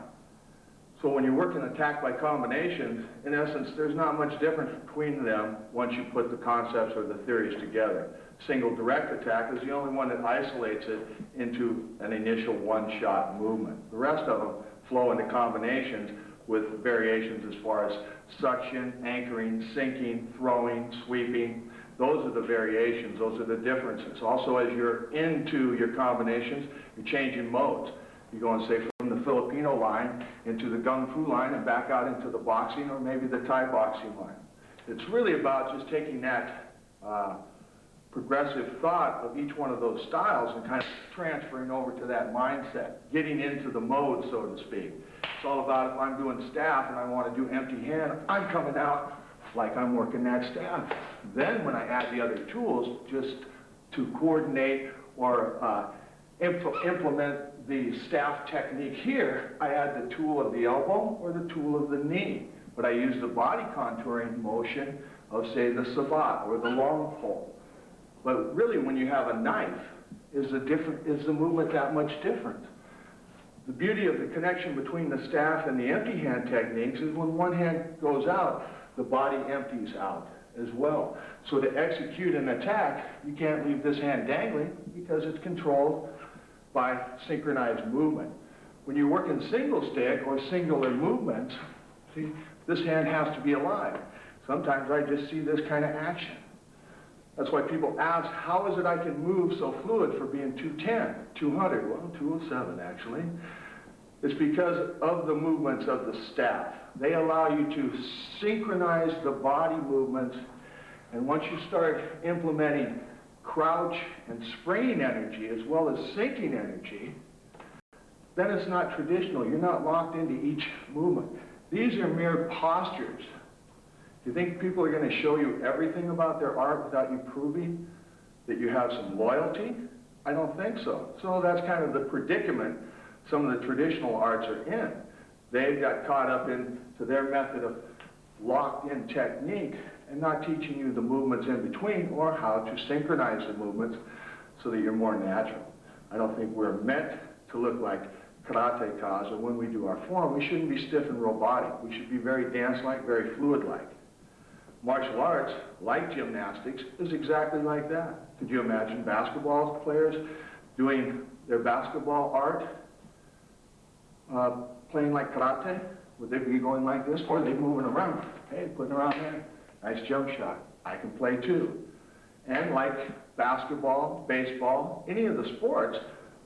So when you work in attack by combinations, in essence, there's not much difference between them once you put the concepts or the theories together. Single direct attack is the only one that isolates it into an initial one-shot movement. The rest of them flow into combinations with variations as far as suction, anchoring, sinking, throwing, sweeping. Those are the variations, those are the differences. Also, as you're into your combinations, you're changing modes. You're going, say, from the Filipino line into the Gung Fu line and back out into the boxing or maybe the Thai boxing line. It's really about just taking that progressive thought of each one of those styles and kind of transferring over to that mindset, getting into the mode, so to speak. It's all about if I'm doing staff and I want to do empty hand, I'm coming out like I'm working that staff. Then when I add the other tools, just to coordinate or implement the staff technique here, I add the tool of the elbow or the tool of the knee. But I use the body contouring motion of, say, the savate or the long pole. But really, when you have a knife, is the movement that much different? The beauty of the connection between the staff and the empty hand techniques is when one hand goes out, the body empties out as well. So to execute an attack, you can't leave this hand dangling because it's controlled by synchronized movement. When you're working single stick or singular movements, see, this hand has to be alive. Sometimes I just see this kind of action. That's why people ask, how is it I can move so fluid for being 210, 200, well, 207 actually. It's because of the movements of the staff. They allow you to synchronize the body movements, and once you start implementing crouch and springing energy as well as sinking energy, then it's not traditional. You're not locked into each movement. These are mere postures. Do you think people are going to show you everything about their art without you proving that you have some loyalty? I don't think so. So that's kind of the predicament some of the traditional arts are in. They've got caught up into their method of locked-in technique and not teaching you the movements in between or how to synchronize the movements so that you're more natural. I don't think we're meant to look like karate-kas, and when we do our form, we shouldn't be stiff and robotic. We should be very dance-like, very fluid-like. Martial arts, like gymnastics, is exactly like that. Could you imagine basketball players doing their basketball art, playing like karate? Would they be going like this, or are they moving around? Hey, putting around there, nice jump shot. I can play too. And like basketball, baseball, any of the sports,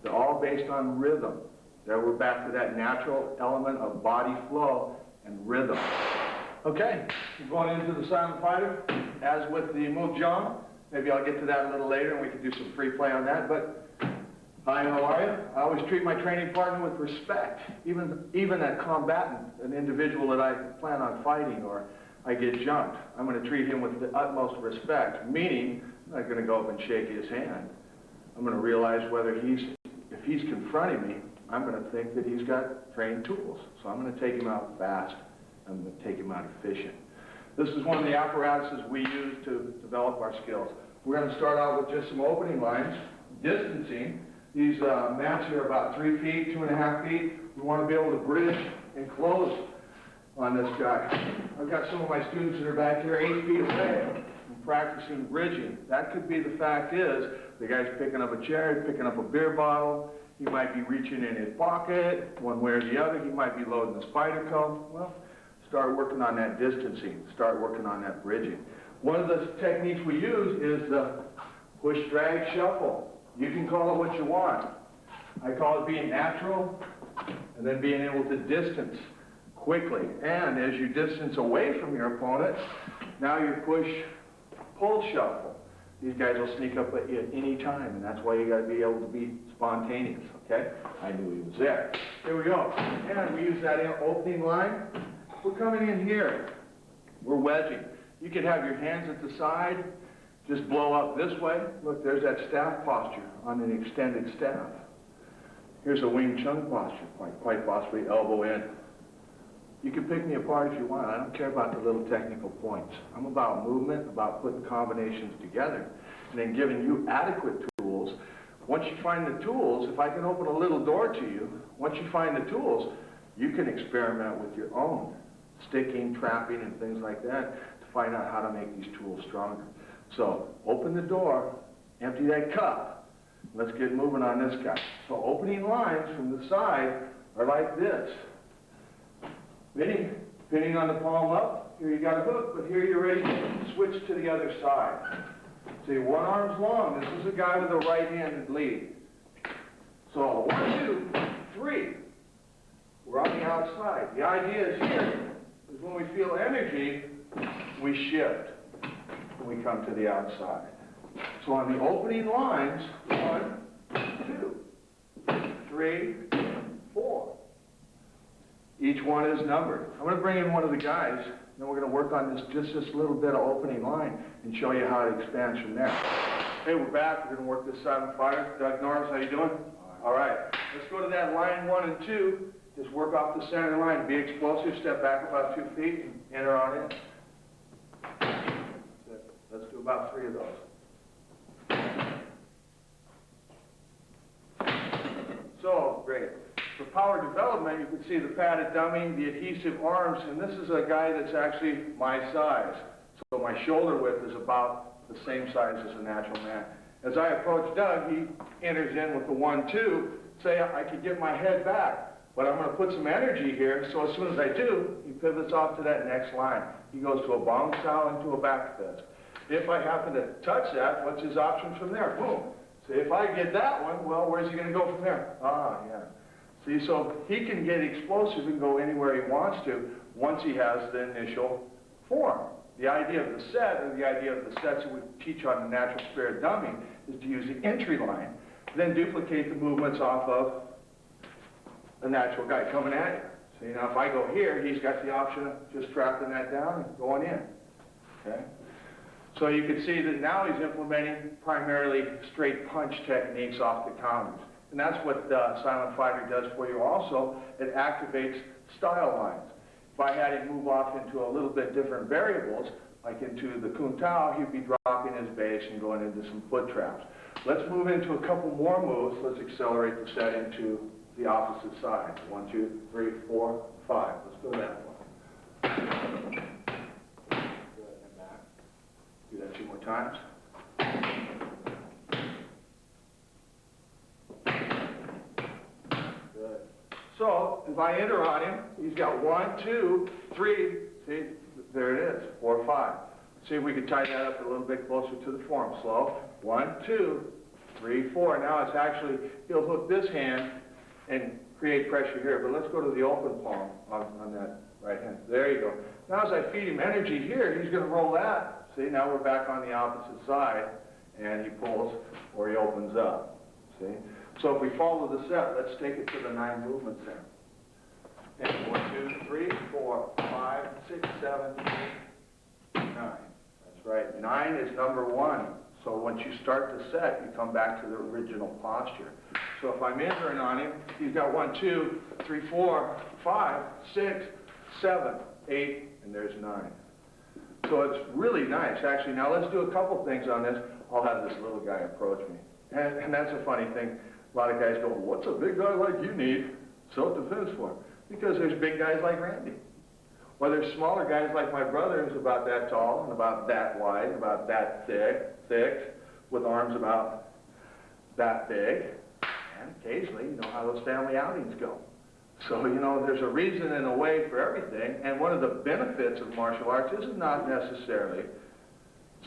they're all based on rhythm. There we're back to that natural element of body flow and rhythm. Okay, we're going into the silent fighter. As with the Move John, maybe I'll get to that a little later and we can do some free play on that, but hi, how are you? I always treat my training partner with respect, even a combatant, an individual that I plan on fighting or I get jumped. I'm going to treat him with the utmost respect, meaning I'm not going to go up and shake his hand. I'm going to realize if he's confronting me, I'm going to think that he's got trained tools. So I'm going to take him out fast. I'm going to take him out efficient. This is one of the apparatuses we use to develop our skills. We're going to start out with just some opening lines, distancing. These mats here are about 3 feet, 2.5 feet. We want to be able to bridge and close on this guy. I've got some of my students that are back here 8 feet away and practicing bridging. That could be the fact is, the guy's picking up a chair, picking up a beer bottle, he might be reaching in his pocket, one way or the other, he might be loading the spider cone. Well, start working on that distancing, start working on that bridging. One of the techniques we use is the push, drag, shuffle. You can call it what you want. I call it being natural and then being able to distance quickly. And as you distance away from your opponent, now you push, pull, shuffle. These guys will sneak up at you at any time, and that's why you got to be able to be spontaneous, okay? I knew he was there. Here we go. And we use that opening line. We're coming in here. We're wedging. You could have your hands at the side, just blow up this way. Look, there's that staff posture on an extended staff. Here's a Wing Chun posture, quite possibly elbow in. You can pick me apart if you want. I don't care about the little technical points. I'm about movement, about putting combinations together, and then giving you adequate tools. Once you find the tools, if I can open a little door to you, once you find the tools, you can experiment with your own sticking, trapping, and things like that to find out how to make these tools stronger. So open the door, empty that cup. Let's get moving on this guy. So opening lines from the side are like this. Pinning on the palm up, here you got a hook, but here you're ready to switch to the other side. See, one arm's long. This is a guy with a right-handed lead. So 1, 2, 3. We're on the outside. The idea is here is when we feel energy, we shift when we come to the outside. So on the opening lines, 1, 2, 3, 4. Each one is numbered. I'm going to bring in one of the guys, then we're going to work on just this little bit of opening line and show you how it expands from there. Hey, we're back. We're going to work this silent fighter. Doug Norris, how you doing? All right. Let's go to that line 1 and 2. Just work off the center line. Be explosive. Step back about 2 feet and enter on in. That's it. Let's do about 3 of those. So, great. For power development, you can see the padded dummy, the adhesive arms, and this is a guy that's actually my size. So my shoulder width is about the same size as a natural man. As I approach Doug, he enters in with the 1, 2, say I could get my head back, but I'm going to put some energy here, so as soon as I do, he pivots off to that next line. He goes to a bong style and to a back fist. If I happen to touch that, what's his options from there? Boom. So if I get that one, well, where's he going to go from there? Ah, yeah. See, so he can get explosive and go anywhere he wants to once he has the initial form. The idea of the set, or the idea of the sets that we teach on the Natural Spirit Dummy, is to use the entry line, then duplicate the movements off of a natural guy coming at you. So, you know, if I go here, he's got the option of just trapping that down and going in. Okay? So you can see that now he's implementing primarily straight punch techniques off the counters. And that's what Silent Fighter does for you also. It activates style lines. If I had him move off into a little bit different variables, like into the Kun Tao, he'd be dropping his base and going into some foot traps. Let's move into a couple more moves. Let's accelerate the set into the opposite side. 1, 2, 3, 4, 5. Let's go that one. Good, and back. Do that 2 more times. Good. So, if I enter on him, he's got 1, 2, 3, see, there it is, 4, 5. See if we can tie that up a little bit closer to the form. Slow. 1, 2, 3, 4. Now it's actually, he'll hook this hand and create pressure here. But let's go to the open palm on that right hand. There you go. Now as I feed him energy here, he's going to roll that. See, now we're back on the opposite side. And he pulls or he opens up. See? So if we follow the set, let's take it to the 9 movements there. And 1, 2, 3, 4, 5, 6, 7, 8, 9. That's right. 9 is number 1. So once you start the set, you come back to the original posture. So if I'm entering on him, he's got 1, 2, 3, 4, 5, 6, 7, 8, and there's 9. So it's really nice, actually. Now let's do a couple things on this. I'll have this little guy approach me. And that's a funny thing. A lot of guys go, what's a big guy like you need self-defense for? Because there's big guys like Randy. Or there's smaller guys like my brother who's about that tall and about that wide, about that thick, with arms about that big. And occasionally, you know how those family outings go. So, you know, there's a reason and a way for everything. And one of the benefits of martial arts is not necessarily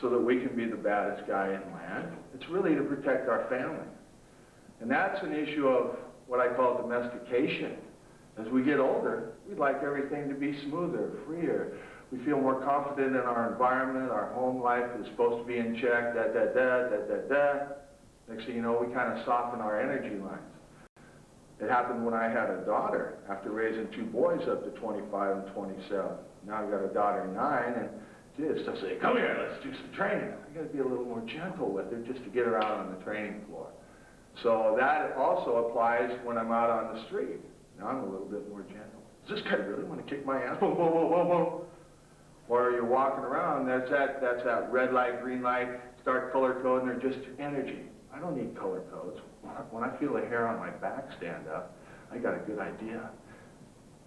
so that we can be the baddest guy in land. It's really to protect our family. And that's an issue of what I call domestication. As we get older, we'd like everything to be smoother, freer. We feel more confident in our environment, our home life is supposed to be in check, Next thing you know, we kind of soften our energy lines. It happened when I had a daughter, after raising 2 boys up to 25 and 27. Now I've got a daughter 9, and just I say, come here, let's do some training. I got to be a little more gentle with her just to get her out on the training floor. So that also applies when I'm out on the street. Now I'm a little bit more gentle. Does this guy really want to kick my ass? Whoa, whoa, whoa, whoa, whoa. Or you're walking around, that's that red light, green light, start color coding, or just energy. I don't need color codes. When I feel the hair on my back stand up, I got a good idea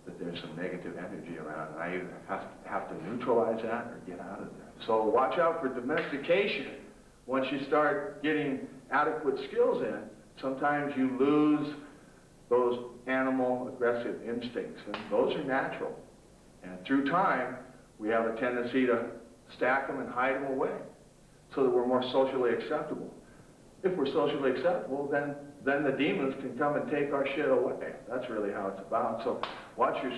that there's some negative energy around, and I either have to neutralize that or get out of there. So watch out for domestication. Once you start getting adequate skills in, sometimes you lose those animal aggressive instincts, and those are natural. And through time, we have a tendency to stack them and hide them away so that we're more socially acceptable. If we're socially acceptable, then the demons can come and take our shit away. That's really how it's about. So watch your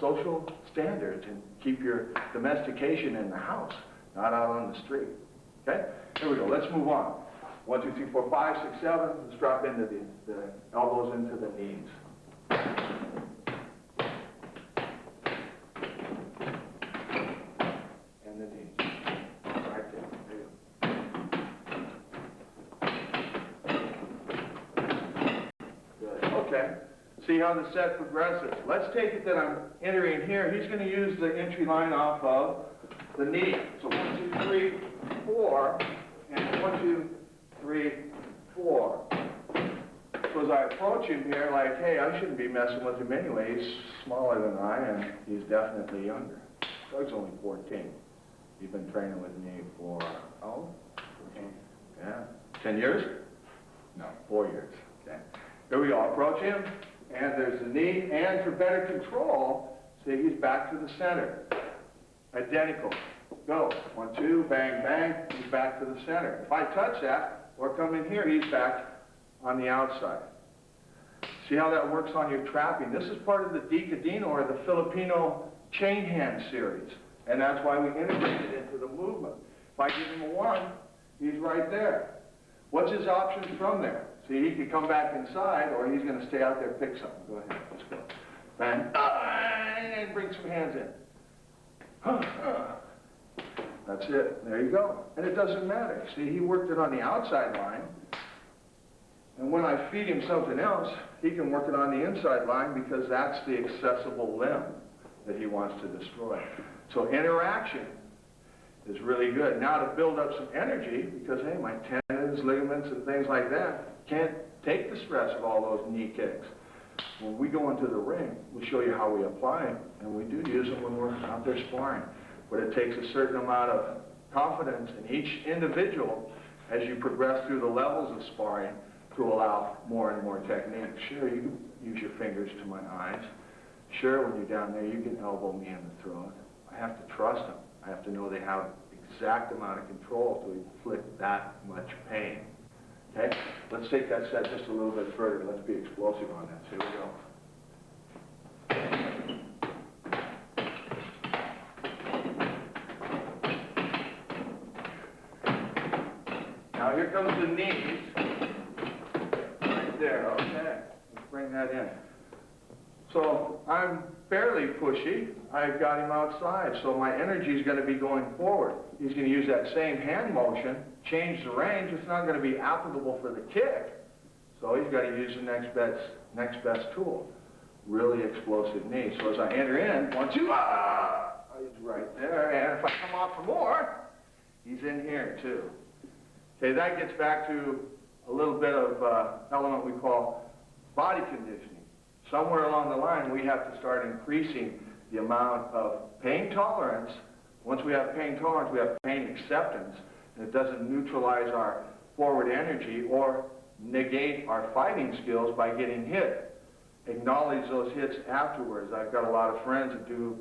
social standards and keep your domestication in the house, not out on the street. Okay? Here we go. Let's move on. 1, 2, 3, 4, 5, 6, 7. Let's drop into the elbows into the knees. And the knees. Right there. There you go. Good. Okay. See how the set progresses. Let's take it that I'm entering here. He's going to use the entry line off of the knee. So 1, 2, 3, 4. And 1, 2, 3, 4. So as I approach him here, like, hey, I shouldn't be messing with him anyway. He's smaller than I, and he's definitely younger. Doug's only 14. He's been training with me for, 10 years? No, 4 years. Okay. Here we go. Approach him, and there's the knee. And for better control, see, he's back to the center. Identical. Go. 1, 2, bang, bang. He's back to the center. If I touch that, or come in here, he's back on the outside. See how that works on your trapping? This is part of the Decadino, or the Filipino chain hand series. And that's why we integrate it into the movement. If I give him a 1, he's right there. What's his options from there? See, he could come back inside, or he's going to stay out there and pick something. Go ahead, let's go. Bang, and bring some hands in. That's it. There you go. And it doesn't matter. See, he worked it on the outside line. And when I feed him something else, he can work it on the inside line because that's the accessible limb that he wants to destroy. So interaction is really good. Now to build up some energy, because, hey, my tendons, ligaments, and things like that can't take the stress of all those knee kicks. When we go into the ring, we show you how we apply them, and we do use them when we're out there sparring. But it takes a certain amount of confidence in each individual as you progress through the levels of sparring to allow more and more technique. Sure, you can use your fingers to my eyes. Sure, when you're down there, you can elbow me in the throat. I have to trust them. I have to know they have exact amount of control to inflict that much pain. Okay? Let's take that set just a little bit further. Let's be explosive on this. Here we go. Now here comes the knees. Right there, okay. Let's bring that in. So I'm fairly pushy. I've got him outside, so my energy is going to be going forward. He's going to use that same hand motion, change the range. It's not going to be applicable for the kick. So he's got to use the next best tool. Really explosive knee. So as I enter in, 1, 2, he's right there. And if I come off for more, he's in here too. Okay, that gets back to a little bit of element we call body conditioning. Somewhere along the line, we have to start increasing the amount of pain tolerance. Once we have pain tolerance, we have pain acceptance, and it doesn't neutralize our forward energy or negate our fighting skills by getting hit. Acknowledge those hits afterwards. I've got a lot of friends that do,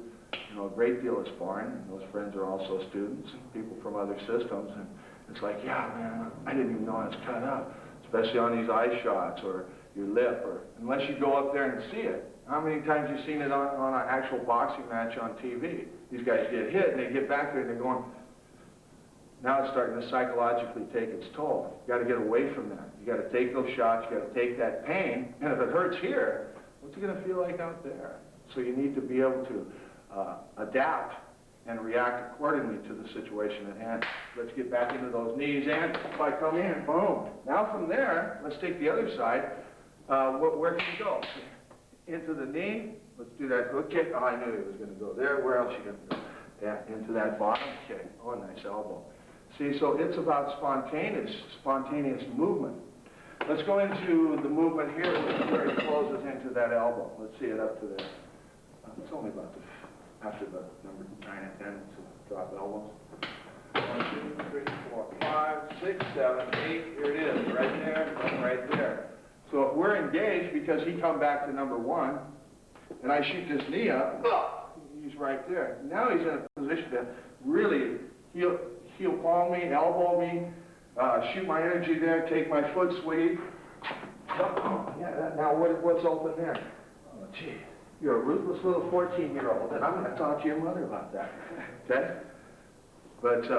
a great deal of sparring, and those friends are also students and people from other systems, and it's like, yeah, man, I didn't even know I was cut up, especially on these eye shots or your lip, or unless you go up there and see it. How many times you've seen it on an actual boxing match on TV? These guys get hit, and they get back there, and they're going, now it's starting to psychologically take its toll. You got to get away from that. You got to take those shots, you got to take that pain, and if it hurts here, what's it going to feel like out there? So you need to be able to adapt and react accordingly to the situation at hand. Let's get back into those knees, and if I come in, boom. Now from there, let's take the other side. Where can you go? Into the knee. Let's do that hook kick. Oh, I knew he was going to go there. Where else are you going to go? Yeah, into that bottom kick. Oh, nice elbow. See, so it's about spontaneous movement. Let's go into the movement here where it closes into that elbow. Let's see it up to there. It's only about after the number 9 and 10 to drop elbows. 1, 2, 3, 4, 5, 6, 7, 8. Here it is, right there, and right there. So if we're engaged, because he come back to number 1, and I shoot this knee up, he's right there. Now he's in a position to really heel palm me, elbow me, shoot my energy there, take my foot sweep. Yeah, now what's open there? Oh, gee, you're a ruthless little 14-year-old, and I'm going to talk to your mother about that, okay? But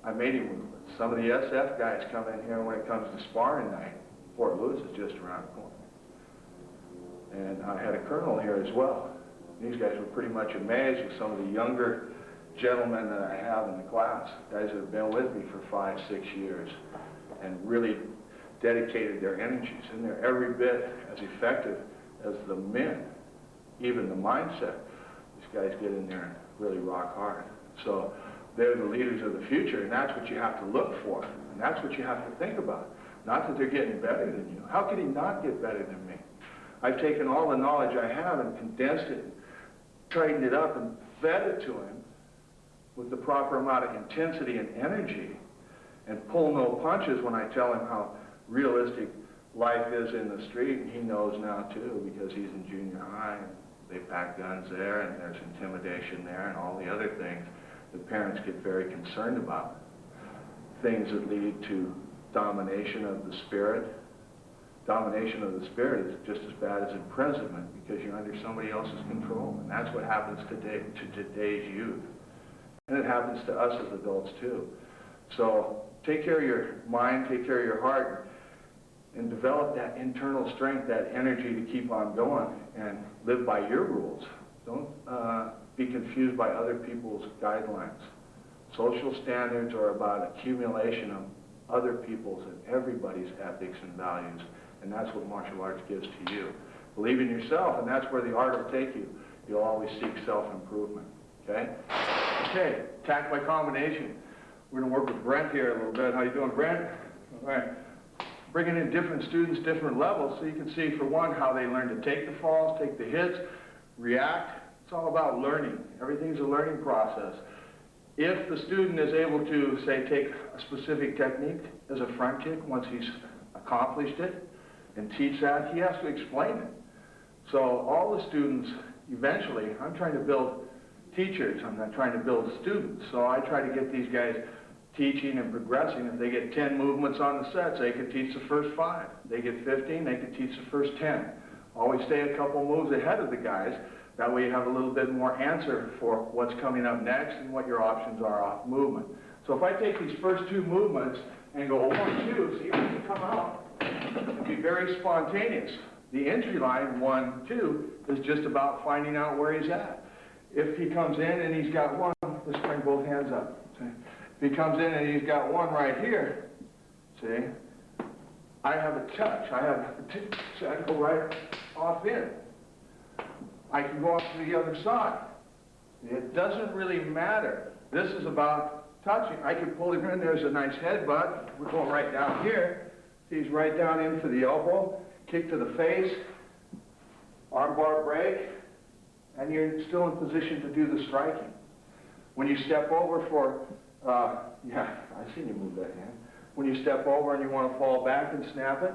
I made him ruthless. Some of the SF guys come in here when it comes to sparring night. Fort Lewis is just around the corner. And I had a colonel here as well. These guys were pretty much amazed with some of the younger gentlemen that I have in the class, guys that have been with me for 5, 6 years and really dedicated their energies, and they're every bit as effective as the men, even the mindset. These guys get in there and really rock hard. So they're the leaders of the future, and that's what you have to look for, and that's what you have to think about. Not that they're getting better than you. How could he not get better than me? I've taken all the knowledge I have and condensed it, and tightened it up, and fed it to him with the proper amount of intensity and energy, and pull no punches when I tell him how realistic life is in the street. And he knows now too, because he's in junior high, and they pack guns there, and there's intimidation there, and all the other things that parents get very concerned about. Things that lead to domination of the spirit. Domination of the spirit is just as bad as imprisonment, because you're under somebody else's control. And that's what happens today to today's youth. And it happens to us as adults too. So take care of your mind, take care of your heart, and develop that internal strength, that energy to keep on going, and live by your rules. Don't be confused by other people's guidelines. Social standards are about accumulation of other people's and everybody's ethics and values, and that's what martial arts gives to you. Believe in yourself, and that's where the art will take you. You'll always seek self-improvement, okay? Okay, attack by combination. We're going to work with Brent here a little bit. How you doing, Brent? All right. Bringing in different students, different levels, so you can see, for one, how they learn to take the falls, take the hits, react. It's all about learning. Everything's a learning process. If the student is able to, say, take a specific technique as a front kick, once he's accomplished it, and teach that, he has to explain it. So all the students, eventually, I'm trying to build teachers. I'm not trying to build students. So I try to get these guys teaching and progressing. If they get 10 movements on the sets, they can teach the first 5. They get 15, they can teach the first 10. Always stay a couple moves ahead of the guys. That way you have a little bit more answer for what's coming up next and what your options are off movement. So if I take these first 2 movements and go 1, 2, see when you come out, and be very spontaneous. The entry line, 1, 2, is just about finding out where he's at. If he comes in and he's got 1, let's bring both hands up. See? If he comes in and he's got 1 right here, see, I have a touch. So I go right off in. I can go off to the other side. It doesn't really matter. This is about touching. I can pull him in. There's a nice headbutt. We're going right down here. He's right down in for the elbow, kick to the face, arm bar break, and you're still in position to do the striking. When you step over for, yeah, I've seen you move that hand. When you step over and you want to fall back and snap it,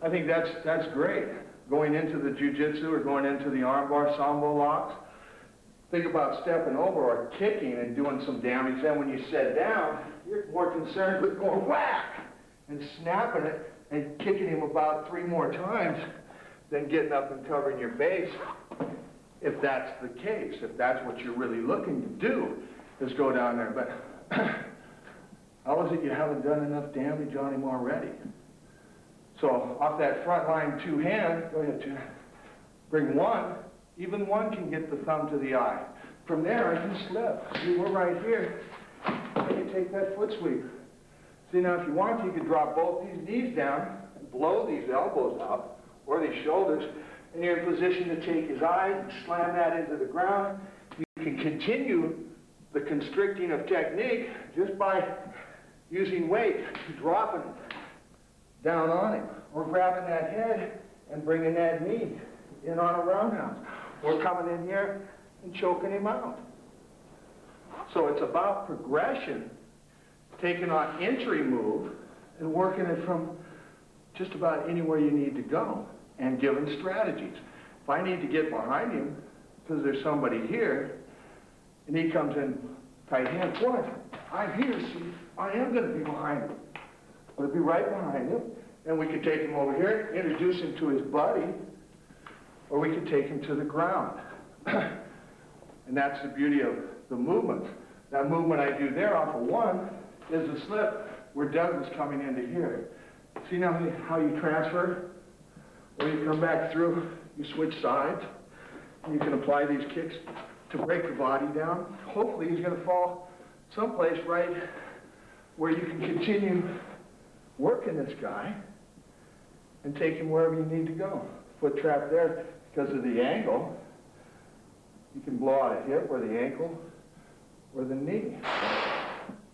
I think that's great. Going into the jiu-jitsu or going into the arm bar sambo locks, think about stepping over or kicking and doing some damage. Then when you sit down, you're more concerned with going whack and snapping it and kicking him about 3 more times than getting up and covering your base, if that's the case, if that's what you're really looking to do, is go down there. But how is it you haven't done enough damage on him already? So off that front line 2 hand, go ahead, 2. Bring 1. Even 1 can get the thumb to the eye. From there, I can slip. See, we're right here. And you take that foot sweep. See, now if you want, you could drop both these knees down and blow these elbows up, or these shoulders, and you're in position to take his eye and slam that into the ground. You can continue the constricting of technique just by using weight, dropping down on him, or grabbing that head and bringing that knee in on a roundhouse, or coming in here and choking him out. So it's about progression, taking on entry move and working it from just about anywhere you need to go and giving strategies. If I need to get behind him because there's somebody here and he comes in tight hand, what? I'm here, see, I am going to be behind him. I'll be right behind him, and we could take him over here, introduce him to his buddy, or we could take him to the ground. And that's the beauty of the movement. That movement I do there off of 1 is a slip where Doug was coming into here. See now how you transfer? When you come back through, you switch sides, and you can apply these kicks to break the body down. Hopefully he's going to fall someplace right where you can continue working this guy and take him wherever you need to go. Foot trap there because of the angle. You can blow out a hip or the ankle or the knee.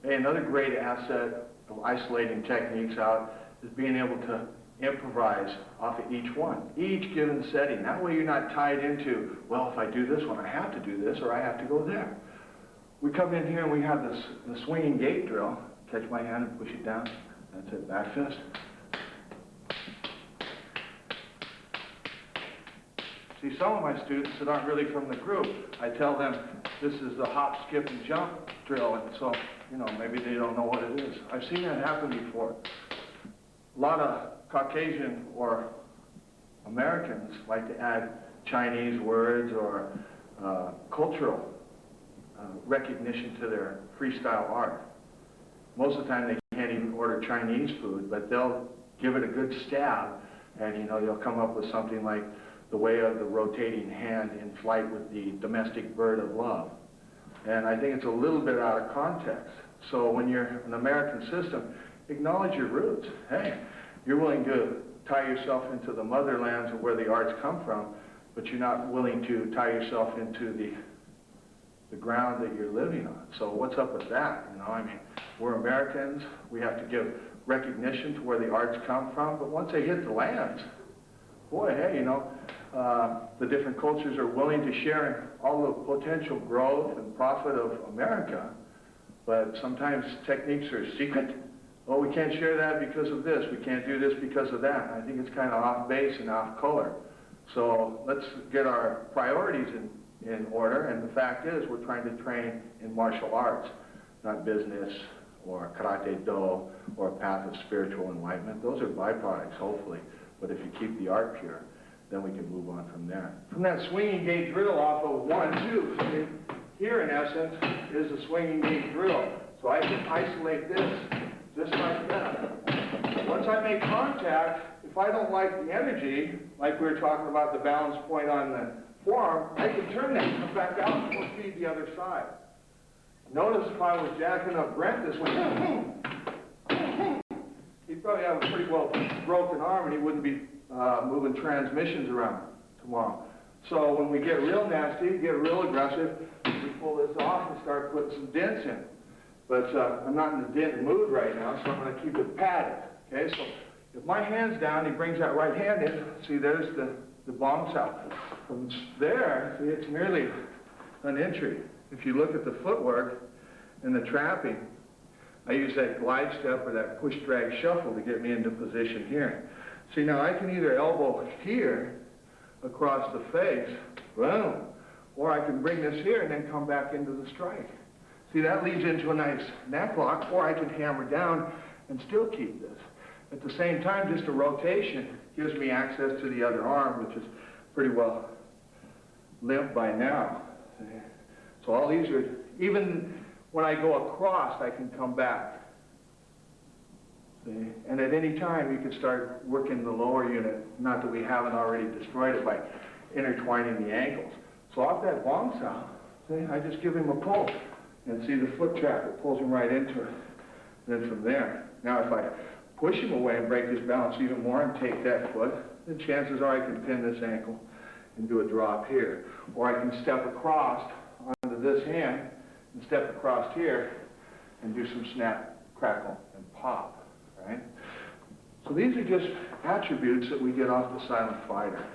Hey, another great asset of isolating techniques out is being able to improvise off of each one, each given setting. That way you're not tied into, well, if I do this one, I have to do this or I have to go there. We come in here and we have the swinging gate drill. Catch my hand and push it down. That's it, back fist. See, some of my students that aren't really from the group, I tell them this is the hop, skip, and jump drill, and so, you know, maybe they don't know what it is. I've seen that happen before. A lot of Caucasian or Americans like to add Chinese words or cultural recognition to their freestyle art. Most of the time they can't even order Chinese food, but they'll give it a good stab, and you know, they'll come up with something like the way of the rotating hand in flight with the domestic bird of love. And I think it's a little bit out of context. So when you're an American system, acknowledge your roots. Hey, you're willing to tie yourself into the motherlands of where the arts come from, but you're not willing to tie yourself into the ground that you're living on. So what's up with that? You know, I mean, we're Americans. We have to give recognition to where the arts come from, but once they hit the lands, boy, hey, you know, the different cultures are willing to share all the potential growth and profit of America, but sometimes techniques are secret. Oh, we can't share that because of this. We can't do this because of that. I think it's kind of off base and off color. So let's get our priorities in order, and the fact is, we're trying to train in martial arts, not business or karate do or a path of spiritual enlightenment. Those are byproducts, hopefully, but if you keep the art pure, then we can move on from there. From that swinging gate drill off of 1, 2, see, here in essence is a swinging gate drill. So I can isolate this just like that. Once I make contact, if I don't like the energy, like we were talking about the balance point on the forearm, I can turn that and come back out and feed the other side. Notice if I was jacking up Brent this way, he'd probably have a pretty well broken arm and he wouldn't be moving transmissions around tomorrow. So when we get real nasty, get real aggressive, we pull this off and start putting some dents in. But I'm not in the dent mood right now, so I'm going to keep it padded. Okay, so if my hand's down, he brings that right hand in. See, there's the bombs out. From there, see, it's nearly an entry. If you look at the footwork and the trapping, I use that glide step or that push, drag, shuffle to get me into position here. See, now I can either elbow here across the face, boom, or I can bring this here and then come back into the strike. See, that leads into a nice neck lock, or I can hammer down and still keep this. At the same time, just a rotation gives me access to the other arm, which is pretty well limp by now. So all these are, even when I go across, I can come back. See? And at any time, you can start working the lower unit, not that we haven't already destroyed it by intertwining the ankles. So off that bomb sound, see, I just give him a pull. And see the foot trap, it pulls him right into it. And then from there, now if I push him away and break his balance even more and take that foot, then chances are I can pin this ankle and do a drop here. Or I can step across onto this hand and step across here and do some snap, crackle, and pop, right? So these are just attributes that we get off the silent fighter.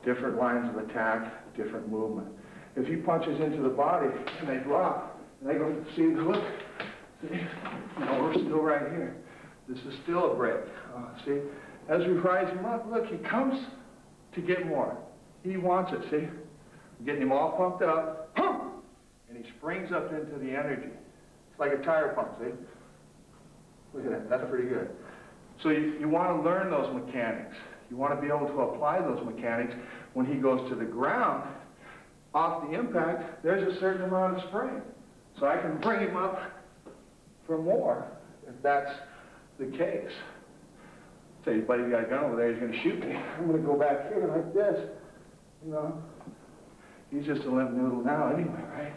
Different lines of attack, different movement. If he punches into the body and they drop, and I go, see, look, see, you know, we're still right here. This is still a break. See, as we rise him up, look, he comes to get more. He wants it, see? We're getting him all pumped up, and he springs up into the energy. It's like a tire pump, see? Look at that, that's pretty good. So you want to learn those mechanics. You want to be able to apply those mechanics when he goes to the ground. Off the impact, there's a certain amount of spring. So I can bring him up for more, if that's the case. Say, buddy, you got a gun over there, he's going to shoot me. I'm going to go back here like this, you know. He's just a limp noodle now anyway, right?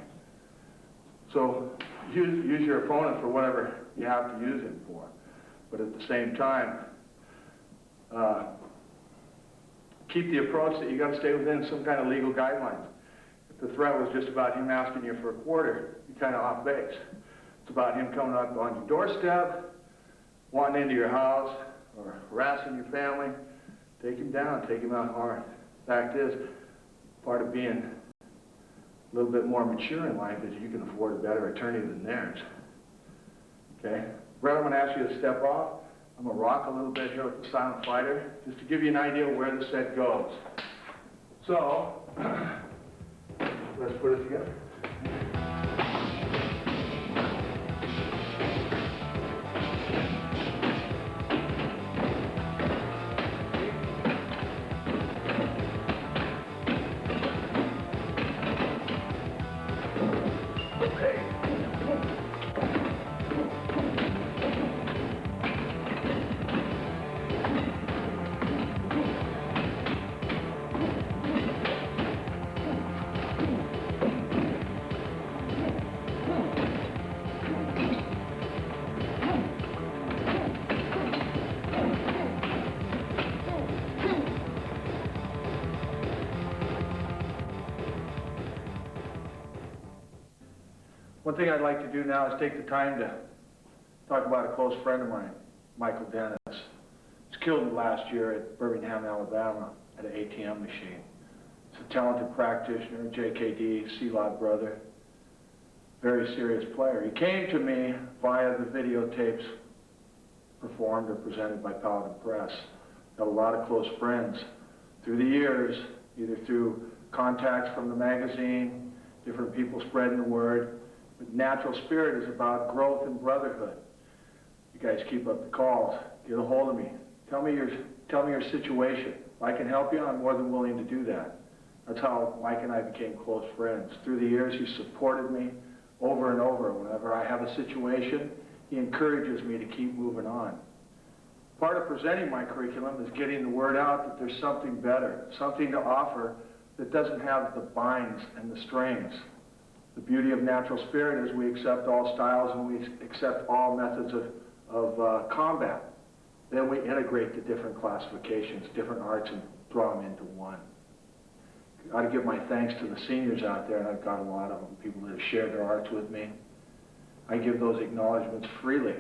So use your opponent for whatever you have to use him for. But at the same time, keep the approach that you got to stay within some kind of legal guidelines. If the threat was just about him asking you for a quarter, you're kind of off base. It's about him coming up on your doorstep, wanting into your house, or harassing your family. Take him down, take him out hard. Fact is, part of being a little bit more mature in life is you can afford a better attorney than theirs. Okay? Brett, I'm going to ask you to step off. I'm going to rock a little bit here with the silent fighter, just to give you an idea of where the set goes. So, let's put it together. One thing I'd like to do now is take the time to talk about a close friend of mine, Michael Dennis. He was killed last year at Birmingham, Alabama, at an ATM machine. He's a talented practitioner, JKD, C-Lot brother, very serious player. He came to me via the videotapes performed or presented by Paladin Press. Had a lot of close friends through the years, either through contacts from the magazine, different people spreading the word. But Natural Spirit is about growth and brotherhood. You guys keep up the calls. Get a hold of me. Tell me your situation. If I can help you, I'm more than willing to do that. That's how Mike and I became close friends. Through the years, he supported me over and over. Whenever I have a situation, he encourages me to keep moving on. Part of presenting my curriculum is getting the word out that there's something better, something to offer that doesn't have the binds and the strings. The beauty of Natural Spirit is we accept all styles and we accept all methods of combat. Then we integrate the different classifications, different arts, and throw them into one. I got to give my thanks to the seniors out there, and I've got a lot of them, people that have shared their arts with me. I give those acknowledgments freely.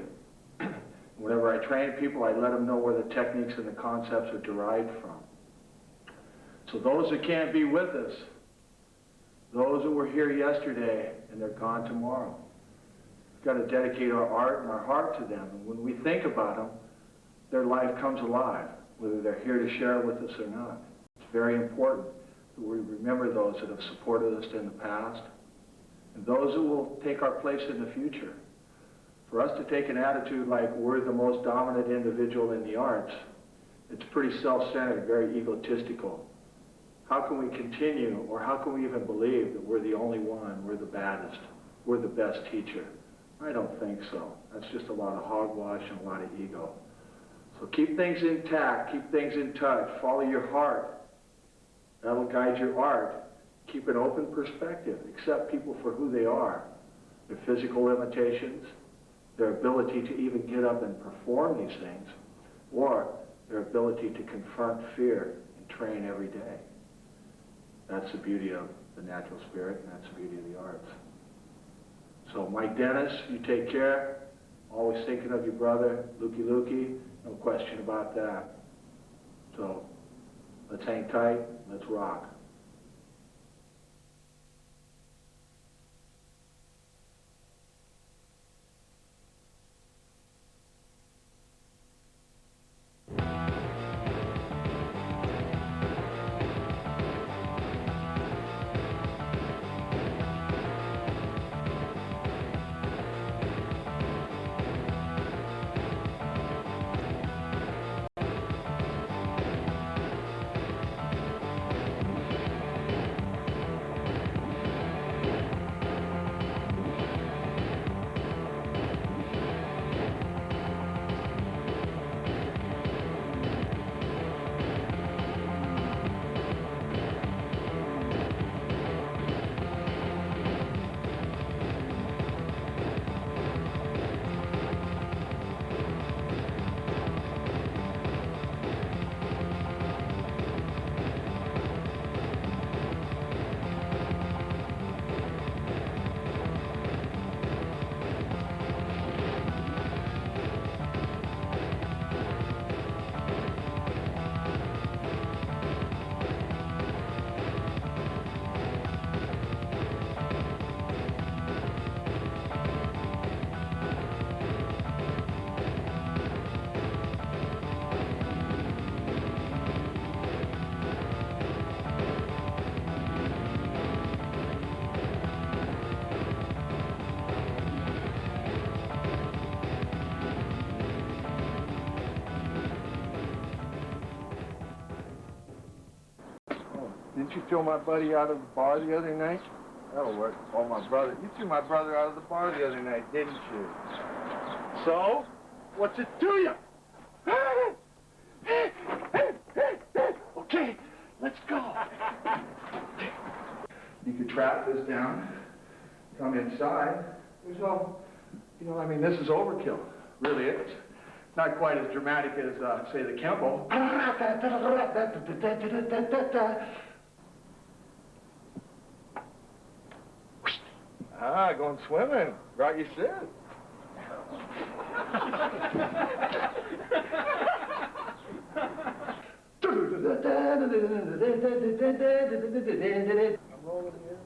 Whenever I train people, I let them know where the techniques and the concepts are derived from. So those that can't be with us, those that were here yesterday and they're gone tomorrow, we've got to dedicate our art and our heart to them. And when we think about them, their life comes alive, whether they're here to share it with us or not. It's very important that we remember those that have supported us in the past and those that will take our place in the future. For us to take an attitude like we're the most dominant individual in the arts, it's pretty self-centered, very egotistical. How can we continue, or how can we even believe that we're the only one, we're the baddest, we're the best teacher? I don't think so. That's just a lot of hogwash and a lot of ego. So keep things intact, keep things in touch, follow your heart. That'll guide your art. Keep an open perspective, accept people for who they are, their physical limitations, their ability to even get up and perform these things, or their ability to confront fear and train every day. That's the beauty of the Natural Spirit, and that's the beauty of the arts. So Mike Dennis, you take care. Always thinking of your brother, Lukey, no question about that. So let's hang tight, let's rock. Didn't you throw my buddy out of the bar the other night? That'll work. Oh, my brother. You threw my brother out of the bar the other night, didn't you? So? What's it to you? Okay, let's go. You could trap this down, come inside. There's no, I mean, this is overkill. Really is. Not quite as dramatic as, say, the Kempo. Going swimming. Brought you sis. I'm rolling here.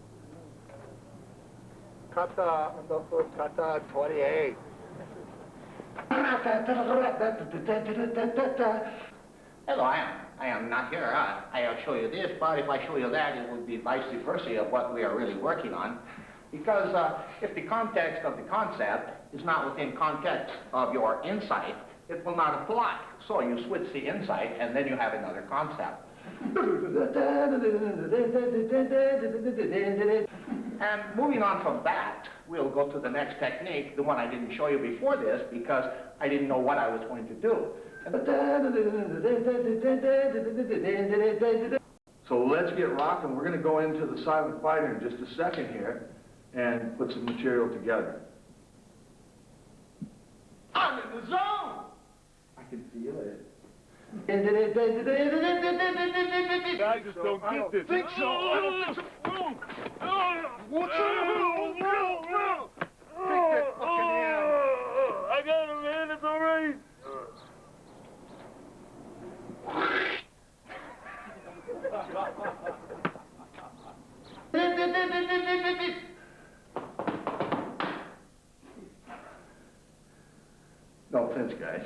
Kata, underfoot, kata, 28. Hello, I am not here. I'll show you this, but if I show you that, it would be vice versa of what we are really working on. Because if the context of the concept is not within context of your insight, it will not apply. So you switch the insight, and then you have another concept. And moving on from that, we'll go to the next technique, the one I didn't show you before this, because I didn't know what I was going to do. So let's get rocking. We're going to go into the Silent Fighter in just a second here and put some material together. I'm in the zone! I can feel it. I just don't get this. Think so. I don't think so. What's up? Take that fucking hand. I got him, man. It's all right. No offense, guys.